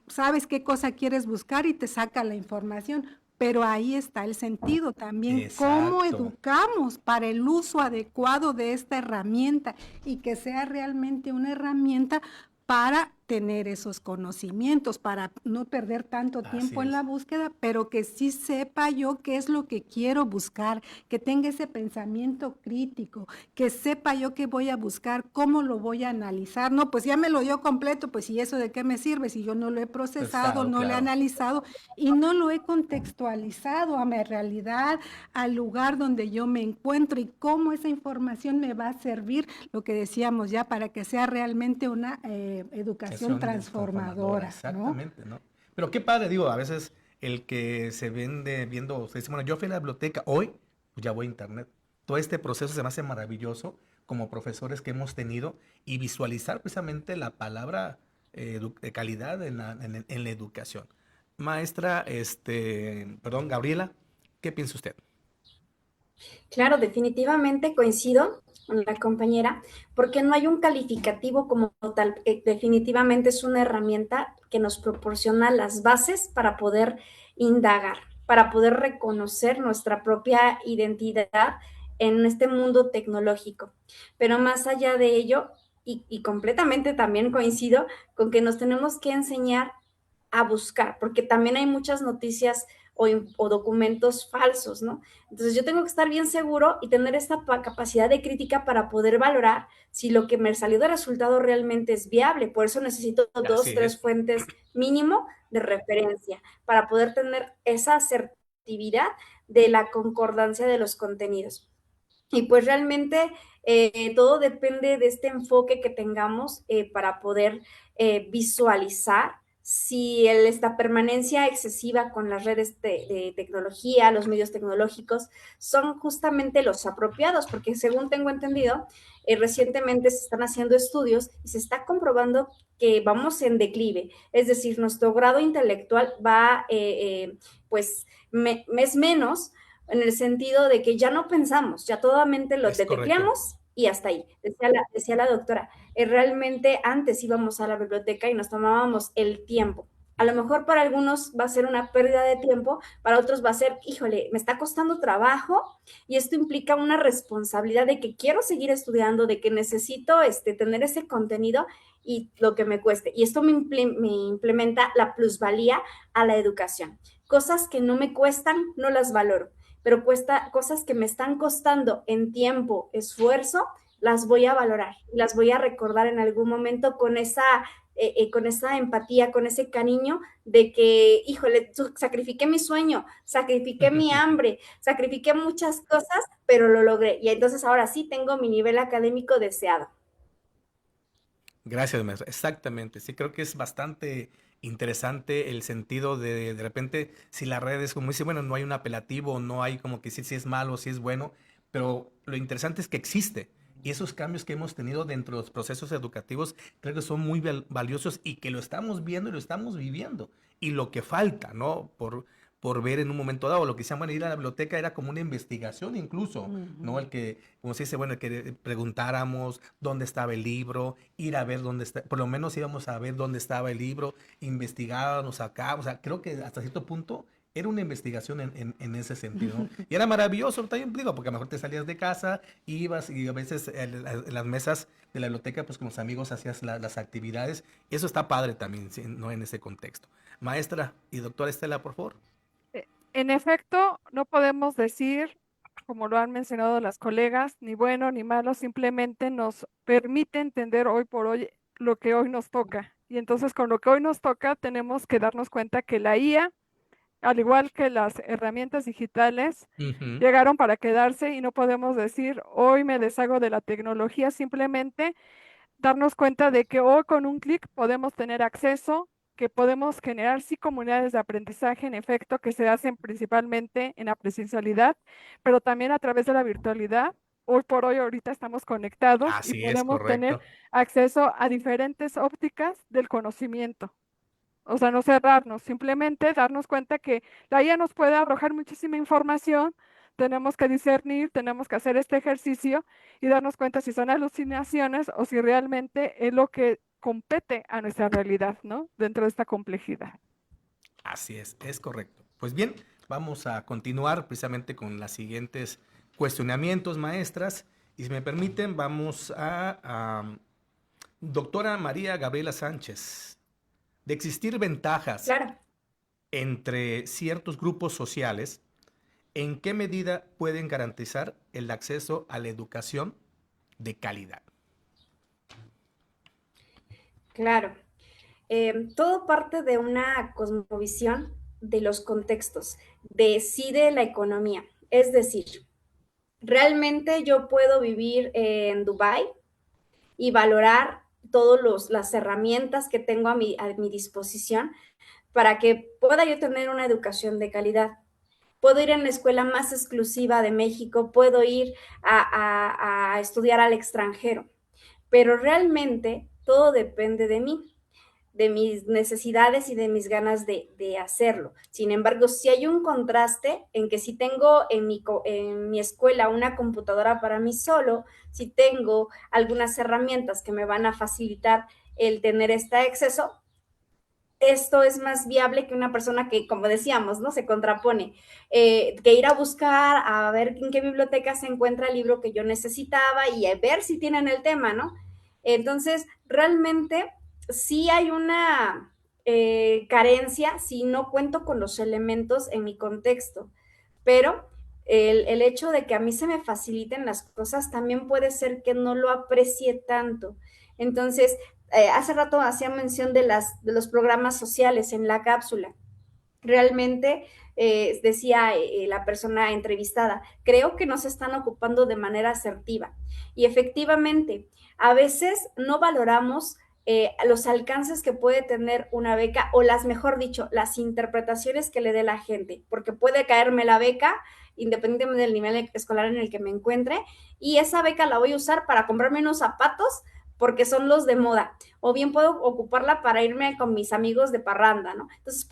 sabes qué cosa quieres buscar y te saca la información, pero ahí está el sentido también, cómo educamos para el uso adecuado de esta herramienta y que sea realmente una herramienta para tener esos conocimientos, para no perder tanto tiempo en la búsqueda, pero que sí sepa yo qué es lo que quiero buscar, que tenga ese pensamiento crítico, que sepa yo qué voy a buscar, cómo lo voy a analizar. No, pues ya me lo dio completo, pues ¿y eso de qué me sirve? Si yo no lo he procesado, no lo he analizado y no lo he contextualizado a mi realidad, al lugar donde yo me encuentro y cómo esa información me va a servir, lo que decíamos ya, para que sea realmente una educación transformadora. Exactamente, ¿no? Pero qué padre, digo, a veces el que se vende viendo, se dice, bueno, yo fui a la biblioteca, hoy pues ya voy a internet. Todo este proceso se me hace maravilloso como profesores que hemos tenido y visualizar precisamente la palabra de calidad en la educación. Maestra, Gabriela, ¿qué piensa usted? Claro, definitivamente coincido con la compañera, porque no hay un calificativo como tal. Definitivamente es una herramienta que nos proporciona las bases para poder indagar, para poder reconocer nuestra propia identidad en este mundo tecnológico. Pero más allá de ello, y completamente también coincido con que nos tenemos que enseñar a buscar, porque también hay muchas noticias o documentos falsos, ¿no? Entonces yo tengo que estar bien seguro y tener esta capacidad de crítica para poder valorar si lo que me salió de resultado realmente es viable. Por eso necesito tres fuentes mínimo de referencia para poder tener esa asertividad de la concordancia de los contenidos. Y pues realmente todo depende de este enfoque que tengamos para poder visualizar si esta permanencia excesiva con las redes de tecnología, los medios tecnológicos, son justamente los apropiados, porque según tengo entendido, recientemente se están haciendo estudios y se está comprobando que vamos en declive, es decir, nuestro grado intelectual va, es menos, en el sentido de que ya no pensamos, ya totalmente lo detectamos y hasta ahí. Decía la doctora, realmente antes íbamos a la biblioteca y nos tomábamos el tiempo. A lo mejor para algunos va a ser una pérdida de tiempo, para otros va a ser, híjole, me está costando trabajo y esto implica una responsabilidad de que quiero seguir estudiando, de que necesito tener ese contenido y lo que me cueste. Y esto me implementa la plusvalía a la educación. Cosas que no me cuestan, no las valoro, pero cosas que me están costando en tiempo, esfuerzo, las voy a valorar, las voy a recordar en algún momento con esa empatía, con ese cariño de que, híjole, sacrifiqué mi sueño, sacrifiqué mi hambre, sacrifiqué muchas cosas, pero lo logré. Y entonces ahora sí tengo mi nivel académico deseado. Gracias, maestra. Exactamente. Sí, creo que es bastante interesante el sentido de repente, si la red es como dice, bueno, no hay un apelativo, no hay como que si es malo, si es bueno, pero lo interesante es que existe. Y esos cambios que hemos tenido dentro de los procesos educativos creo que son muy valiosos y que lo estamos viendo y lo estamos viviendo. Y lo que falta, ¿no? Por ver en un momento dado, lo que se llama ir a la biblioteca era como una investigación incluso, ¿no? El que, como se dice, bueno, el que preguntáramos dónde estaba el libro, ir a ver dónde está, por lo menos íbamos a ver dónde estaba el libro, investigábamos acá, o sea, creo que hasta cierto punto era una investigación en ese sentido, ¿no? Y era maravilloso, también digo, porque a lo mejor te salías de casa, ibas y a veces en las mesas de la biblioteca, pues con los amigos hacías las actividades, y eso está padre también, ¿no? En ese contexto. Maestra y doctora Estela, por favor. En efecto, no podemos decir, como lo han mencionado las colegas, ni bueno ni malo, simplemente nos permite entender hoy por hoy lo que hoy nos toca. Y entonces con lo que hoy nos toca tenemos que darnos cuenta que la IA, al igual que las herramientas digitales, llegaron para quedarse y no podemos decir, hoy me deshago de la tecnología, simplemente darnos cuenta de que hoy con un clic podemos tener acceso que podemos generar sí comunidades de aprendizaje, en efecto, que se hacen principalmente en la presencialidad, pero también a través de la virtualidad. Hoy por hoy, ahorita estamos conectados y Así es, podemos tener correcto. acceso a diferentes ópticas del conocimiento. O sea, no cerrarnos, simplemente darnos cuenta que la IA nos puede arrojar muchísima información, tenemos que discernir, tenemos que hacer este ejercicio y darnos cuenta si son alucinaciones o si realmente es lo que compete a nuestra realidad, ¿no? Dentro de esta complejidad. Así es correcto. Pues bien, vamos a continuar precisamente con los siguientes cuestionamientos, maestras. Y si me permiten, vamos a doctora María Gabriela Sánchez. De existir ventajas Claro. entre ciertos grupos sociales, ¿en qué medida pueden garantizar el acceso a la educación de calidad? Claro. Todo parte de una cosmovisión de los contextos, de la economía. Es decir, realmente yo puedo vivir en Dubái y valorar todas las herramientas que tengo a mi disposición para que pueda yo tener una educación de calidad. Puedo ir en la escuela más exclusiva de México, puedo ir a estudiar al extranjero, pero realmente todo depende de mí, de mis necesidades y de mis ganas de hacerlo. Sin embargo, sí hay un contraste en que si tengo en mi escuela una computadora para mí solo, si tengo algunas herramientas que me van a facilitar el tener este acceso, esto es más viable que una persona que, como decíamos, ¿no? Se contrapone, que ir a buscar, a ver en qué biblioteca se encuentra el libro que yo necesitaba y a ver si tienen el tema, ¿no? Entonces, realmente sí hay una carencia si no cuento con los elementos en mi contexto, pero el hecho de que a mí se me faciliten las cosas también puede ser que no lo aprecie tanto. Entonces, hace rato hacía mención de los programas sociales en la cápsula. Realmente, decía la persona entrevistada, creo que no se están ocupando de manera asertiva. Y efectivamente, a veces no valoramos los alcances que puede tener una beca o mejor dicho, las interpretaciones que le dé la gente, porque puede caerme la beca independientemente del nivel escolar en el que me encuentre, y esa beca la voy a usar para comprarme unos zapatos porque son los de moda, o bien puedo ocuparla para irme con mis amigos de parranda, ¿no? Entonces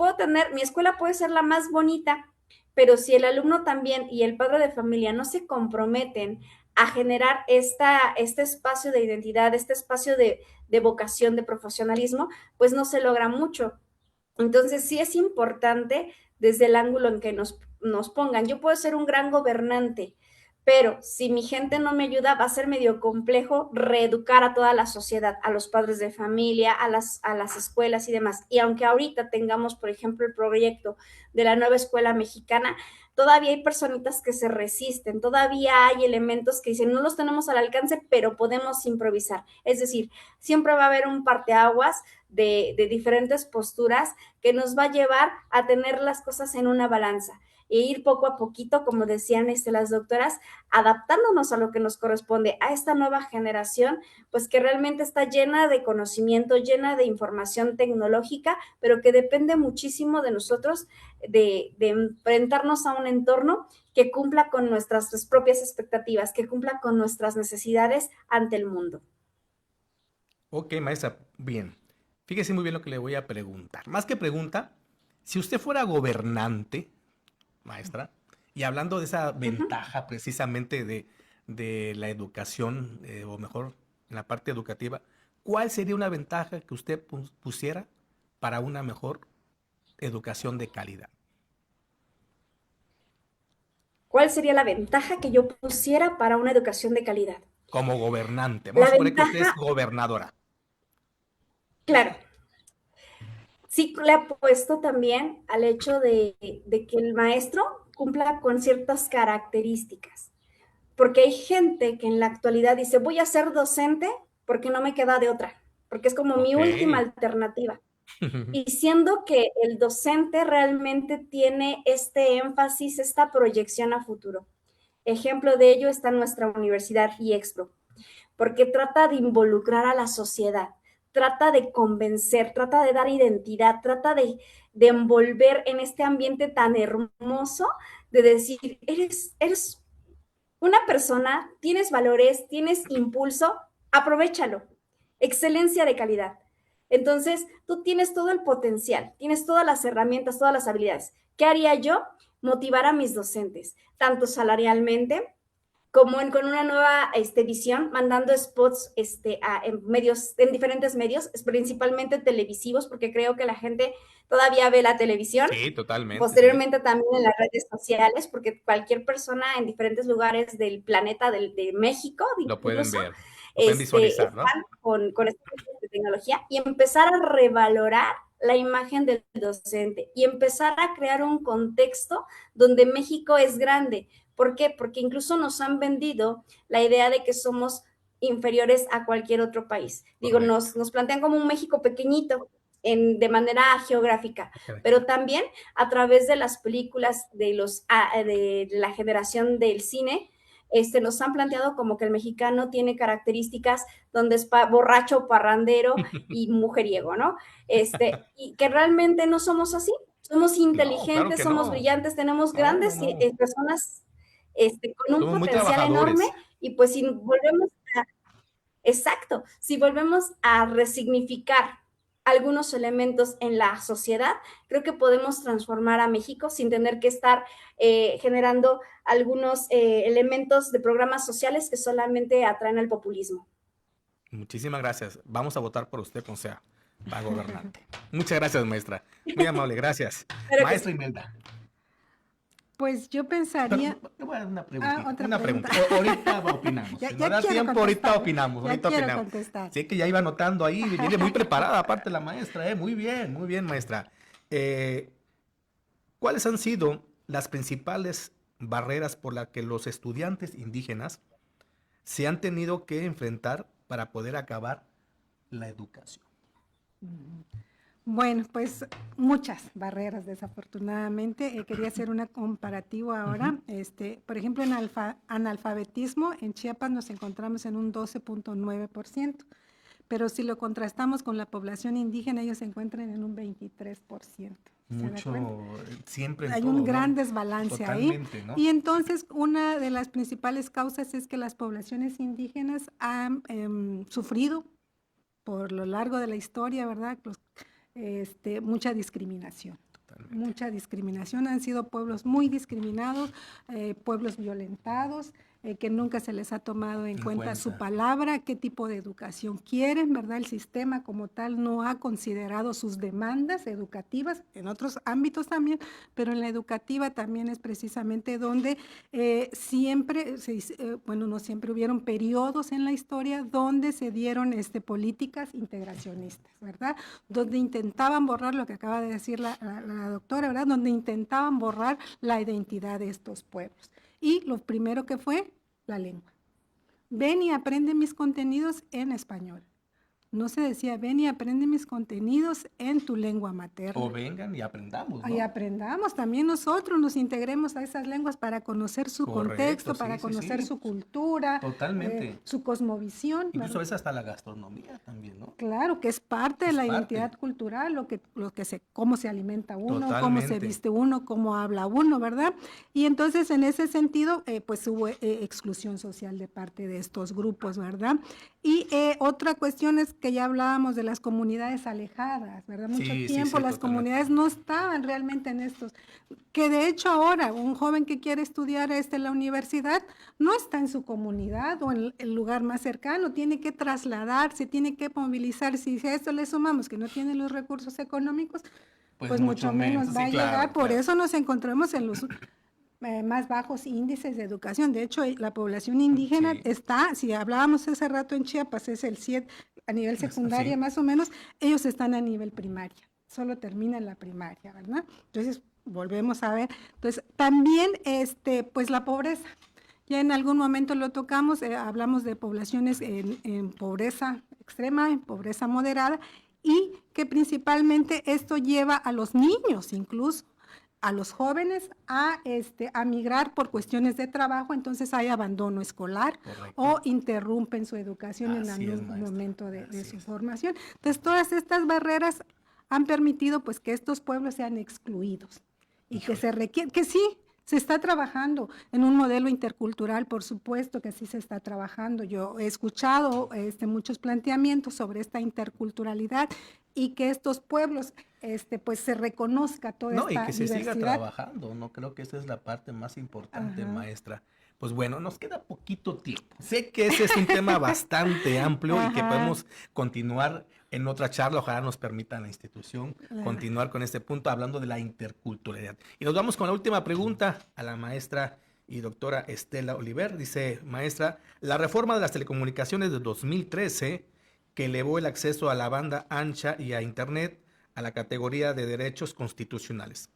mi escuela puede ser la más bonita, pero si el alumno también y el padre de familia no se comprometen a generar este espacio de identidad, este espacio de vocación, de profesionalismo, pues no se logra mucho. Entonces sí es importante desde el ángulo en que nos pongan. Yo puedo ser un gran gobernante, pero si mi gente no me ayuda, va a ser medio complejo reeducar a toda la sociedad, a los padres de familia, a las escuelas y demás. Y aunque ahorita tengamos, por ejemplo, el proyecto de la nueva escuela mexicana, todavía hay personitas que se resisten, todavía hay elementos que dicen, no los tenemos al alcance, pero podemos improvisar. Es decir, siempre va a haber un parteaguas de diferentes posturas que nos va a llevar a tener las cosas en una balanza e ir poco a poquito, como decían las doctoras, adaptándonos a lo que nos corresponde, a esta nueva generación, pues que realmente está llena de conocimiento, llena de información tecnológica, pero que depende muchísimo de nosotros, de enfrentarnos a un entorno que cumpla con nuestras propias expectativas, que cumpla con nuestras necesidades ante el mundo. Ok, maestra, bien. Fíjese muy bien lo que le voy a preguntar. Más que pregunta, si usted fuera gobernante, maestra, y hablando de esa ventaja precisamente de la educación, o mejor, en la parte educativa, ¿cuál sería una ventaja que usted pusiera para una mejor educación de calidad? ¿Cuál sería la ventaja que yo pusiera para una educación de calidad? Como gobernante. Vamos a suponer que usted es gobernadora. Claro. Sí le apuesto también al hecho de que el maestro cumpla con ciertas características, porque hay gente que en la actualidad dice, voy a ser docente porque no me queda de otra, porque es como mi última alternativa. Y siendo que el docente realmente tiene este énfasis, esta proyección a futuro. Ejemplo de ello está nuestra universidad IEXPRO, porque trata de involucrar a la sociedad, trata de convencer, trata de dar identidad, trata de envolver en este ambiente tan hermoso, de decir, eres una persona, tienes valores, tienes impulso, aprovéchalo. Excelencia de calidad. Entonces, tú tienes todo el potencial, tienes todas las herramientas, todas las habilidades. ¿Qué haría yo? Motivar a mis docentes, tanto salarialmente como con una nueva visión, mandando spots en diferentes medios, principalmente televisivos, porque creo que la gente todavía ve la televisión. Sí, totalmente. Posteriormente también en las redes sociales, porque cualquier persona en diferentes lugares del planeta de México, lo pueden ver, lo pueden visualizar, ¿no? Con este tipo de tecnología, y empezar a revalorar la imagen del docente y empezar a crear un contexto donde México es grande. ¿Por qué? Porque incluso nos han vendido la idea de que somos inferiores a cualquier otro país. Digo, nos plantean como un México pequeñito de manera geográfica, pero también a través de las películas de la generación del cine, nos han planteado como que el mexicano tiene características donde es borracho, parrandero y mujeriego, ¿no? Y que realmente no somos así. Somos inteligentes, claro somos brillantes, tenemos grandes personas con un potencial enorme, y pues si volvemos si volvemos a resignificar algunos elementos en la sociedad, creo que podemos transformar a México sin tener que estar generando algunos elementos de programas sociales que solamente atraen al populismo. Muchísimas gracias. Vamos a votar por usted, o sea, para gobernante. Muchas gracias, maestra. Muy amable, gracias. Maestra Imelda. Pues yo pensaría... Pero, te voy a dar una pregunta. Una pregunta. Ahorita opinamos. Si no da tiempo, ahorita opinamos. Contestar. Sí, que ya iba anotando ahí. Viene muy preparada, aparte la maestra. Muy bien, maestra. ¿Cuáles han sido las principales barreras por las que los estudiantes indígenas se han tenido que enfrentar para poder acabar la educación? Bueno, pues muchas barreras, desafortunadamente. Quería hacer una comparativa ahora. Por ejemplo, en analfabetismo, en Chiapas nos encontramos en un 12.9%, pero si lo contrastamos con la población indígena, ellos se encuentran en un 23%. Mucho, siempre en hay todo, un gran ¿no? desbalance Totalmente, ahí. ¿no? Y entonces, una de las principales causas es que las poblaciones indígenas han sufrido por lo largo de la historia, ¿verdad? Mucha discriminación. Totalmente. Mucha discriminación. Han sido pueblos muy discriminados, pueblos violentados, que nunca se les ha tomado en cuenta su palabra, qué tipo de educación quieren, ¿verdad? El sistema como tal no ha considerado sus demandas educativas, en otros ámbitos también, pero en la educativa también es precisamente donde siempre, no siempre, hubieron periodos en la historia donde se dieron políticas integracionistas, ¿verdad? Donde intentaban borrar lo que acaba de decir la doctora, ¿verdad? Donde intentaban borrar la identidad de estos pueblos. Y lo primero que fue la lengua. Ven y aprende mis contenidos en español. No se decía, ven y aprende mis contenidos en tu lengua materna. O vengan y aprendamos, ¿no? Y aprendamos, también nosotros nos integremos a esas lenguas para conocer su contexto, para conocer su cultura. Totalmente. Su cosmovisión. Incluso a veces hasta la gastronomía también, ¿no? Claro, que es parte de la identidad cultural, cómo se alimenta uno, cómo se viste uno, cómo habla uno, ¿verdad? Y entonces en ese sentido, pues hubo exclusión social de parte de estos grupos, ¿verdad? Y otra cuestión es que ya hablábamos de las comunidades alejadas, ¿verdad? Mucho tiempo las comunidades no estaban realmente en estos, que de hecho ahora un joven que quiere estudiar en la universidad no está en su comunidad o en el lugar más cercano, tiene que trasladarse, tiene que movilizar. Si a esto le sumamos que no tiene los recursos económicos, pues mucho menos va a llegar. Por eso nos encontramos en los más bajos índices de educación. De hecho, la población indígena está, si hablábamos hace rato en Chiapas, es el 7 a nivel secundaria más o menos, ellos están a nivel primaria, solo terminan la primaria, ¿verdad? Entonces, volvemos a ver. Entonces, también, pues la pobreza. Ya en algún momento lo tocamos, hablamos de poblaciones en pobreza extrema, en pobreza moderada, y que principalmente esto lleva a los niños incluso a los jóvenes a migrar por cuestiones de trabajo, entonces hay abandono escolar. Correcto. O interrumpen su educación en algún momento de su formación. Entonces, todas estas barreras han permitido pues que estos pueblos sean excluidos y que se requiere, que sí, se está trabajando en un modelo intercultural, por supuesto que sí se está trabajando. Yo he escuchado muchos planteamientos sobre esta interculturalidad y que estos pueblos pues se reconozca toda esta diversidad. Y que se siga trabajando, ¿no? Creo que esa es la parte más importante, maestra. Pues bueno, nos queda poquito tiempo. Sé que ese es un tema bastante amplio y que podemos continuar en otra charla. Ojalá nos permita la institución continuar con este punto hablando de la interculturalidad. Y nos vamos con la última pregunta a la maestra y doctora Estela Oliver. Dice, maestra, la reforma de las telecomunicaciones de 2013 que elevó el acceso a la banda ancha y a Internet a la categoría de derechos constitucionales,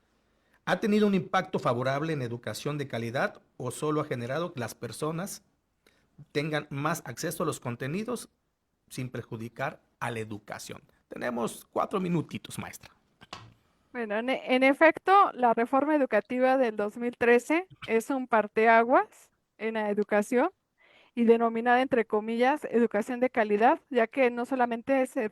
¿ha tenido un impacto favorable en educación de calidad o solo ha generado que las personas tengan más acceso a los contenidos sin perjudicar a la educación? Tenemos 4 minutitos, maestra. Bueno, en efecto, la reforma educativa del 2013 es un parteaguas en la educación y denominada, entre comillas, educación de calidad, ya que no solamente se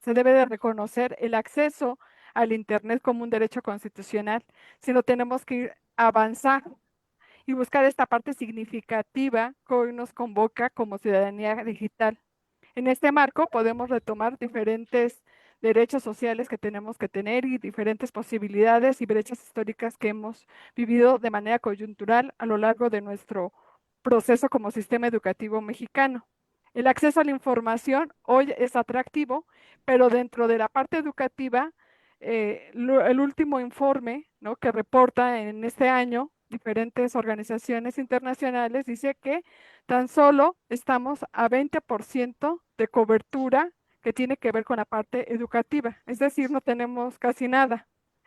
debe de reconocer el acceso al Internet como un derecho constitucional, sino tenemos que ir a avanzar y buscar esta parte significativa que hoy nos convoca como ciudadanía digital. En este marco podemos retomar diferentes derechos sociales que tenemos que tener y diferentes posibilidades y brechas históricas que hemos vivido de manera coyuntural a lo largo de nuestro proceso como sistema educativo mexicano. El acceso a la información hoy es atractivo, pero dentro de la parte educativa, el último informe, ¿no?, que reporta en este año diferentes organizaciones internacionales dice que tan solo estamos a 20% de cobertura que tiene que ver con la parte educativa, es decir, no tenemos casi nada.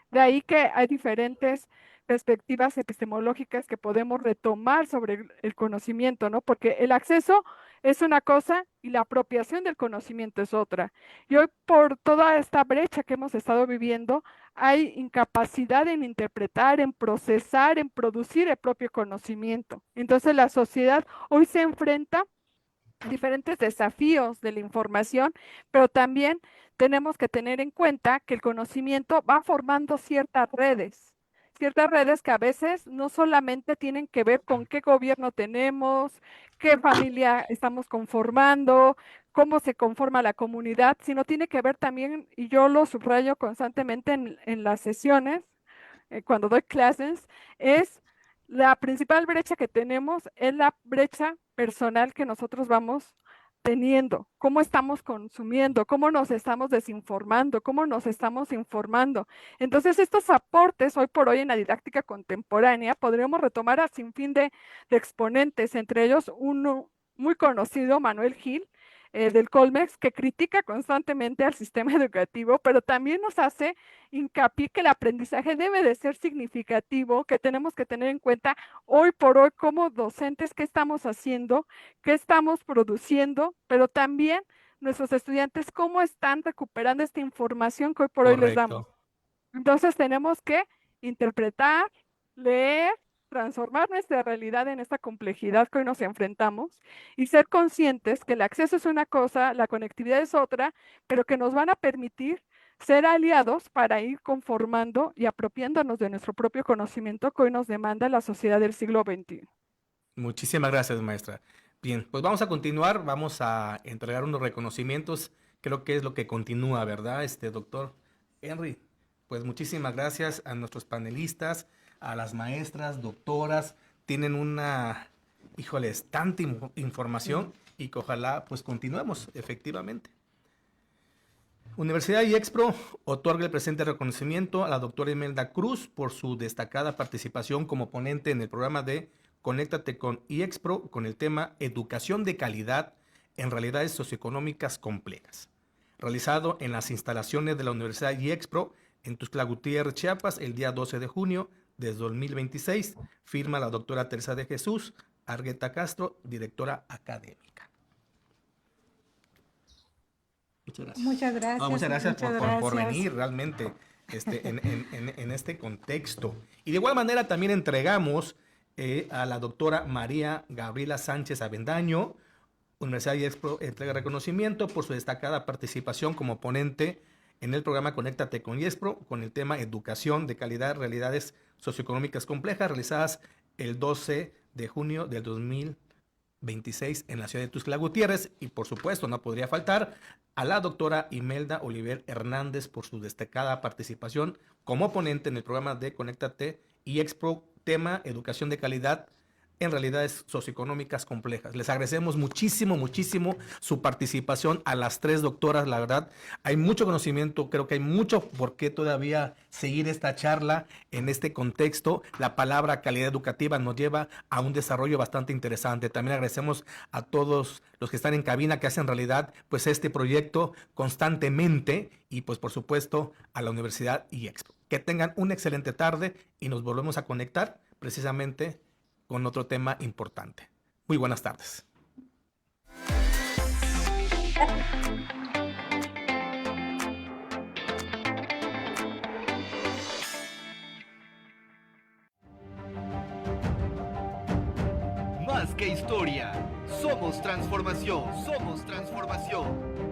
De ahí que hay diferentes perspectivas epistemológicas que podemos retomar sobre el conocimiento, ¿no? Porque el acceso es una cosa y la apropiación del conocimiento es otra. Y hoy, por toda esta brecha que hemos estado viviendo, hay incapacidad en interpretar, en procesar, en producir el propio conocimiento. Entonces, la sociedad hoy se enfrenta a diferentes desafíos de la información, pero también tenemos que tener en cuenta que el conocimiento va formando ciertas redes que a veces no solamente tienen que ver con qué gobierno tenemos, qué familia estamos conformando, cómo se conforma la comunidad, sino tiene que ver también, y yo lo subrayo constantemente en las sesiones, cuando doy clases, es la principal brecha que tenemos es la brecha personal que nosotros vamos teniendo, cómo estamos consumiendo, cómo nos estamos desinformando, cómo nos estamos informando. Entonces, estos aportes hoy por hoy en la didáctica contemporánea podríamos retomar a sinfín de exponentes, entre ellos uno muy conocido, Manuel Gil, del Colmex, que critica constantemente al sistema educativo, pero también nos hace hincapié que el aprendizaje debe de ser significativo, que tenemos que tener en cuenta hoy por hoy como docentes qué estamos haciendo, qué estamos produciendo, pero también nuestros estudiantes cómo están recuperando esta información que hoy por hoy les damos. Entonces tenemos que interpretar, leer, transformar nuestra realidad en esta complejidad que hoy nos enfrentamos y ser conscientes que el acceso es una cosa, la conectividad es otra, pero que nos van a permitir ser aliados para ir conformando y apropiándonos de nuestro propio conocimiento que hoy nos demanda la sociedad del siglo XXI. Muchísimas gracias, maestra. Bien, pues vamos a continuar, vamos a entregar unos reconocimientos, creo que es lo que continúa, ¿verdad, doctor Henry? Pues muchísimas gracias a nuestros panelistas, a las maestras, doctoras, tienen tanta información y que ojalá pues continuemos efectivamente. Universidad IEXPRO otorga el presente reconocimiento a la doctora Imelda Cruz por su destacada participación como ponente en el programa de Conéctate con IEXPRO con el tema Educación de calidad en realidades socioeconómicas complejas, realizado en las instalaciones de la Universidad IEXPRO en Tuxtla Gutiérrez, Chiapas, el día 12 de junio de 2026, firma la doctora Teresa de Jesús Argueta Castro, directora académica. Muchas gracias. Muchas gracias. Muchas gracias por venir, realmente. en este contexto. Y de igual manera también entregamos a la doctora María Gabriela Sánchez Avendaño, Universidad IEXPRO entrega reconocimiento por su destacada participación como ponente en el programa Conéctate con IEXPRO con el tema Educación de calidad, realidades socioeconómicas complejas, realizadas el 12 de junio del 2026 en la ciudad de Tuxtla Gutiérrez. Y por supuesto no podría faltar a la doctora Imelda Oliver Hernández por su destacada participación como ponente en el programa de Conéctate IEXPRO, tema Educación de calidad en realidades socioeconómicas complejas. Les agradecemos muchísimo su participación a las tres doctoras. La verdad, hay mucho conocimiento, creo que hay mucho por qué todavía seguir esta charla en este contexto. La palabra calidad educativa nos lleva a un desarrollo bastante interesante. También agradecemos a todos los que están en cabina, que hacen realidad pues este proyecto constantemente, y pues por supuesto a la Universidad IEXPRO. Que tengan una excelente tarde y nos volvemos a conectar precisamente con otro tema importante. Muy buenas tardes. Más que historia, somos transformación, somos transformación.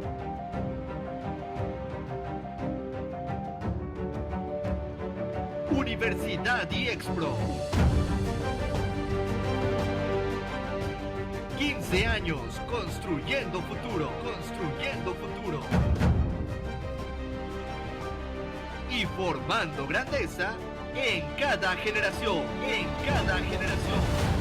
Universidad IEXPRO. 15 años construyendo futuro, construyendo futuro. Y formando grandeza en cada generación, en cada generación.